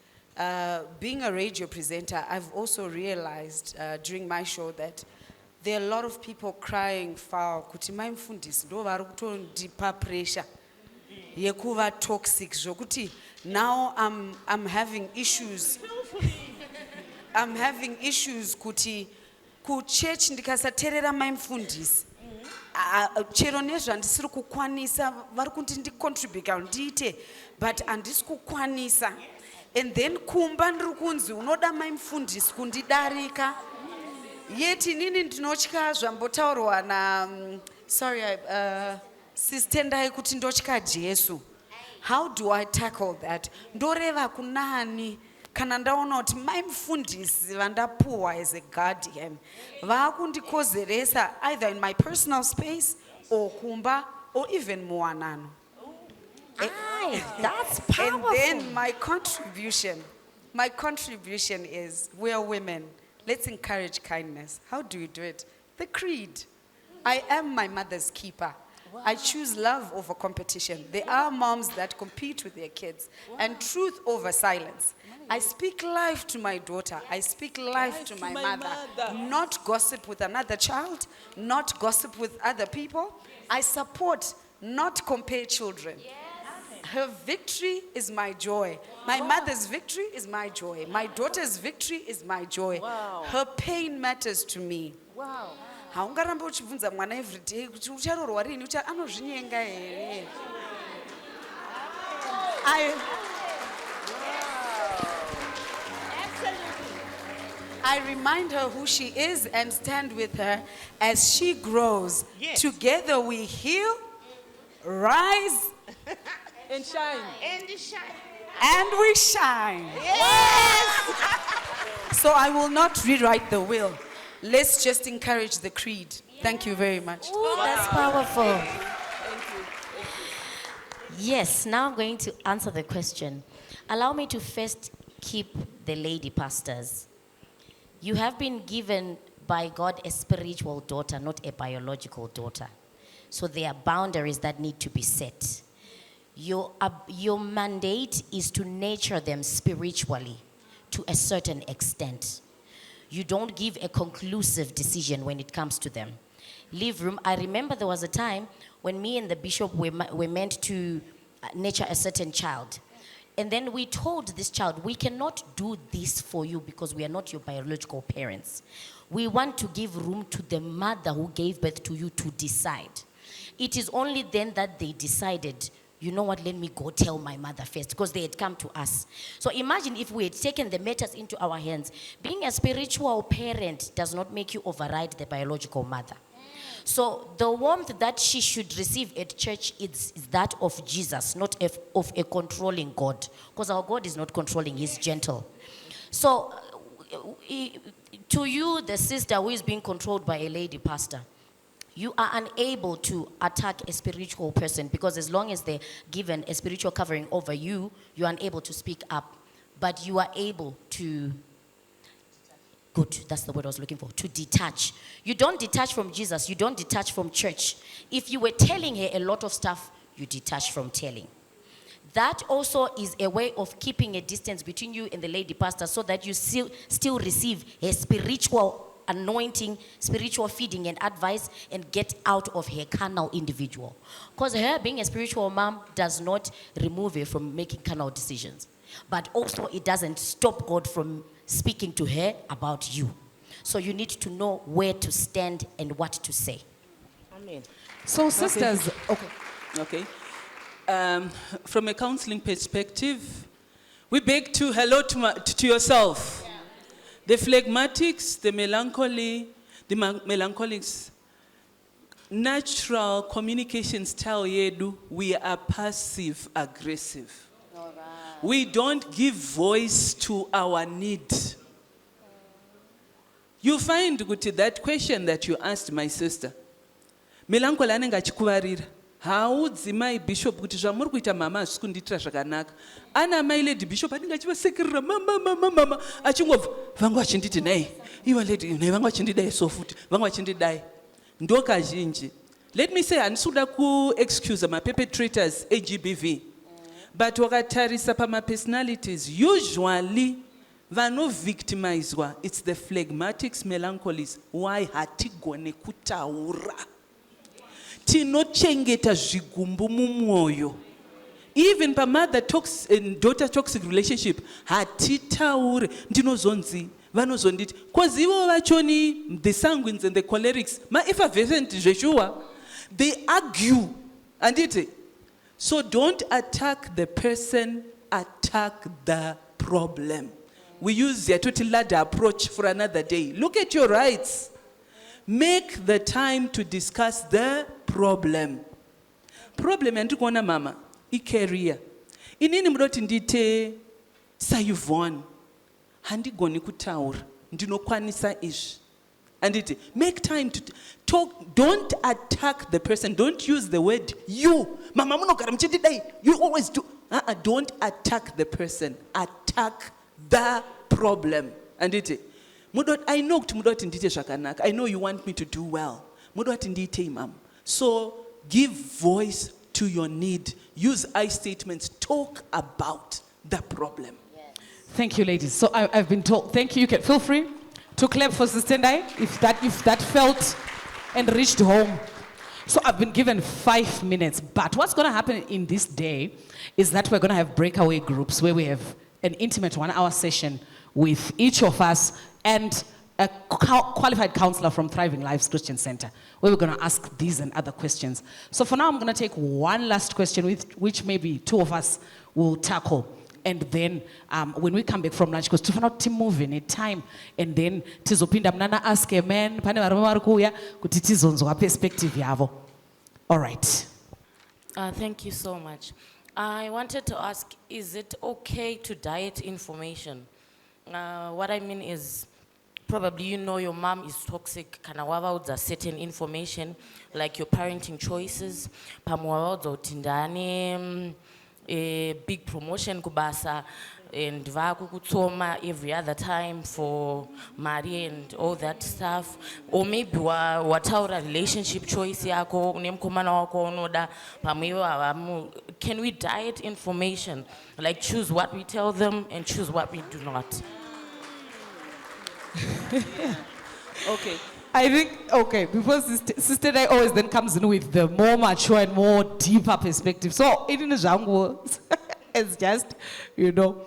Being a radio presenter, I've also realized during my show that there are a lot of people crying foul. Kuti maimfundisi ndo vari kutondipa pressure yekuva toxic zvokuti now I'm having issues. I'm having issues kuti ku church ndikasateerera maimfundisi chero nezvandisiri kukwanisa vari kuti ndicontribute ndiite but handisi kukwanisa, and then kumba ndiri kunzi unoda maimfundisi kundidarika, yet inini ndinotya zvambotaurwa na sister ndai kuti ndotya Jesu. How do I tackle that? Ndoreva kunani kana ndaona kuti maimfundisi vandapuwa as a guardian vakundikozeresa either in my personal space or kumba or even muwanano. That's powerful. And then my contribution is, we are women. Let's encourage kindness. How do we do it? The creed. I am my mother's keeper. I choose love over competition. There are moms that compete with their kids, and truth over silence. I speak life to my daughter. I speak life to my mother. Not gossip with another child, not gossip with other people. I support, not compare children. Her victory is my joy. My mother's victory is my joy. My daughter's victory is my joy. Her pain matters to me. Haungaramba uchibvunza mwana every day kuti ucharorwa rini anozvinyenga here. I remind her who she is and stand with her as she grows. Yes. Together we heal, rise, And shine. and we shine. So I will not rewrite the will. Let's just encourage the creed. Thank you very much. Ooh, that's powerful. Yes, now I'm going to answer the question. Allow me to first keep the lady pastors. You have been given by God a spiritual daughter, not a biological daughter. So there are boundaries that need to be set. Your mandate is to nurture them spiritually to a certain extent. You don't give a conclusive decision when it comes to them. Leave room. I remember there was a time when me and the bishop were meant to nurture a certain child. And then we told this child, we cannot do this for you because we are not your biological parents. We want to give room to the mother who gave birth to you to decide. It is only then that they decided, you know what, let me go tell my mother first, because they had come to us. So imagine if we had taken the matters into our hands. Being a spiritual parent does not make you override the biological mother. So the warmth that she should receive at church is that of Jesus, not of a controlling God. Because our God is not controlling, he's gentle. So to you, the sister who is being controlled by a lady pastor, you are unable to attack a spiritual person because as long as they're given a spiritual covering over you, you are unable to speak up. But you are able to, good, that's the word I was looking for, to detach. You don't detach from Jesus, you don't detach from church. If you were telling her a lot of stuff, you detach from telling. That also is a way of keeping a distance between you and the lady pastor so that you still receive a spiritual anointing, spiritual feeding and advice, and get out of her carnal individual. Because her being a spiritual mom does not remove her from making carnal decisions. But also it doesn't stop God from speaking to her about you. So you need to know where to stand and what to say. Amen. So sisters, Okay. From a counseling perspective, we beg to hello to yourself. The phlegmatics, the melancholics, natural communication style yedu, we are passive aggressive. We don't give voice to our need. You find that question that you asked my sister. Melancholy anenge achikuvarira. Haudzi mai bishop kuti zvamuri kuita mama hazvisi kunditira zvakanaka. Ana mai lady bishop anenge achivasekerera mama achingobva vangu vachinditi nai iva lady nai vangu vachindidai so futi vangu vachindidai ndo kazhinji. Let me say handisi kuda kuexcuse maperpetrators AGBV, but wakatarisa pamapersonalities usually vanovictimizwa it's the phlegmatics, melancholies. Why hatigone kutaura? Tinochengeta zvigumbu mumwoyo. Even pamother and daughter toxic relationship, hatitaure ndinozonzi vanozonditi because ivo vachoni the sanguines and the cholerics maeffervescent zveshuwa they argue anditi. So don't attack the person, attack the problem. We use the yatoti ladder approach for another day. Look at your rights. Make the time to discuss the problem. Problem yandikuona mama career. Inini mudoti ndite Sayuvon handigoni kutaura ndinokwanisa izvi. Anditi, make time to talk. Don't attack the person. Don't use the word you. Mama munogara muchindidai. You always do. Don't attack the person. Attack the problem. Anditi, I know mudoti ndite zvakanaka. I know you want me to do well. Mudoti ndite mama. So Give voice to your need. Use I statements. Talk about the problem. Thank you, ladies. So I've been told, thank you. You can feel free to clap for Sister Ndai if that felt and reached home. So I've been given 5 minutes, but what's going to happen in this day is that we're going to have breakaway groups where we have an intimate 1-hour session with each of us and a qualified counselor from Thriving Lives Christian Center, where we're going to ask these and other questions. So for now, I'm going to take one last question, which maybe 2 of us will tackle. And then when we come back from lunch, because to not move in a time, and then tizopinda mnana ask a man, pane varume vari kuuya kuti tizonzwa perspective yavo. All right. Thank you so much. I wanted to ask, is it okay to diet information? What I mean is, probably you know your mom is toxic, kana wavaudza certain information, like your parenting choices, pamwavaudza kuti ndane a big promotion kubasa and vakukutsoma every other time for mari and all that stuff, or maybe wataura relationship choice yako nemukomana wako unoda pamwe. Can we diet information, like choose what we tell them and choose what we do not? Okay. I think, okay, because Sister Ndai always then comes in with the more mature and more deeper perspective. So, in Jango, it's just, you know,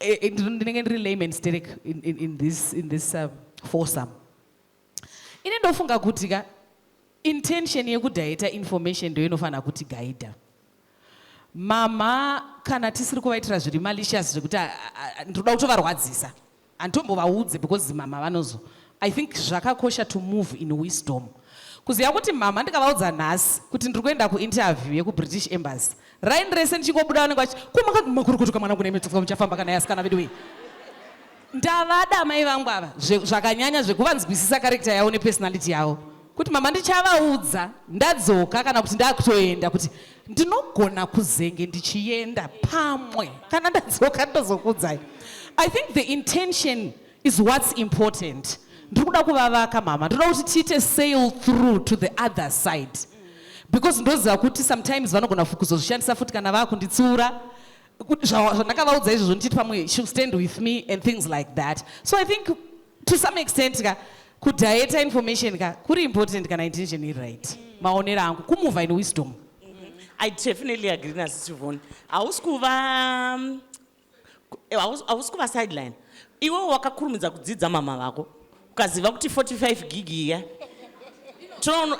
in layman's in this foursome. In ndofunga kuti intention yekudayita information ndio inofana kuti gaida. Mama kana tisiri kuvaitira zviri malicious zvekuti ndoda kutovarwadzisa. Antombovaudze because mama vanozo. I think zvakakosha to move in wisdom. Kuziya kuti mama ndikavaudza nhasi kuti ndiri kuenda kuinterview yeku-British Embassy. Rain rese ndichingobuda vanenge vachi kumakurukutuka mwana kune muchafamba kana yasikana vedu iyi. Ndavada mai vangu ava zvakanyanya zvekuvanzwisisa character yavo nepersonality yavo. Kuti mama ndichavaudza ndadzoka kana kuti ndakutoenda kuti ndinogona kuzenge ndichienda pamwe kana ndadzoka ndozokuudzai. I think the intention is what's important. Ndikuda kuvavaka mama, ndoda kuti tiite sail through to the other side. Because ndoziva kuti sometimes vanogona kuzozvishandisa futi kana vakunditsura. Zvandakavaudza izvozvo nditi pamwe she'll stand with me and things like that. So I think to some extent kudayeta information kuri important kana intention iri right. Maonero angu kumove in wisdom. I definitely agree naSisi Yvonne. Hausi sideline. Iwe wakakurumidza kudzidza mama vako ukaziva kuti 45 gig iya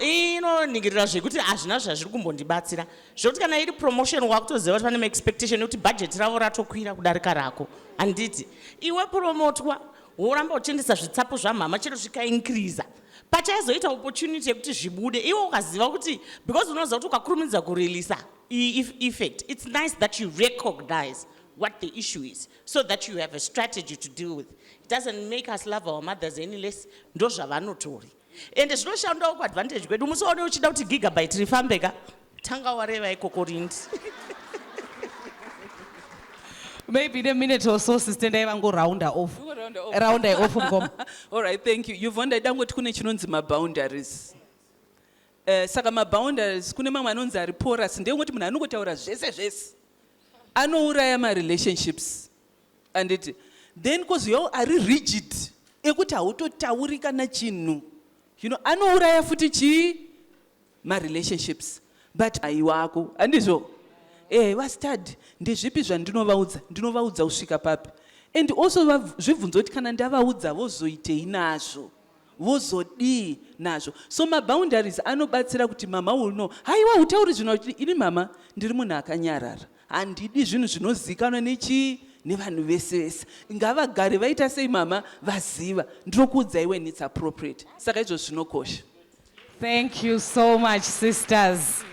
inoningirira zvekuti hazvina zvazviri kumbondibatsira zvokuti kana iri promotion wakutoziva kuti pane maexpectation ekuti budget ravo ratokwira kudarika rako. Handiti iwe promotwa woramba uchiendesa zvitsapo zvamama chero zvikaincrisa pachazoita opportunity yekuti zvibude iwe ukaziva kuti because unoziva kuti ukakurumidza kureleasa effect. It's nice that you recognize what the issue is, so that you have a strategy to deal with. It doesn't make us love our mothers any less. Ndo zvavanotori. And zvinoshanda ku advantage kwedu musoone uchida kuti gigabyte rifambeka tanga wareva ikokorindi. Maybe in a minute or so, Sister Ndai vango round her off. Round her off ngoma. All right, thank you. You've wondered kuti kune chinonzi ma-boundaries. Saka ma-boundaries kune mamwe anonzi ari porous ndeyekuti munhu anongotaura zvese. Anouraya ma-relationships. And then because you are rigid, ekuti hautotauri kana chinhu. You know, anouraya futi ma-relationships. But aiwako, andizvo. Vastad, ndezvipi zvandinovaudza kusvika papi. And also zvibvunzo kuti kana ndavaudza vozoitei nazvo. Vozodii nazvo. So ma-boundaries anobatsira kuti mama will know. Haiwa utauri zvino kuti ini mama ndiri munhu akanyarara. Handidi zvinhu zvinozikanwa nevanhu vese vese. Ngavagare vaita sei mama vaziva. Ndinokuudzai when it's appropriate. Saka izvo zvinokosha. Thank you so much, sisters.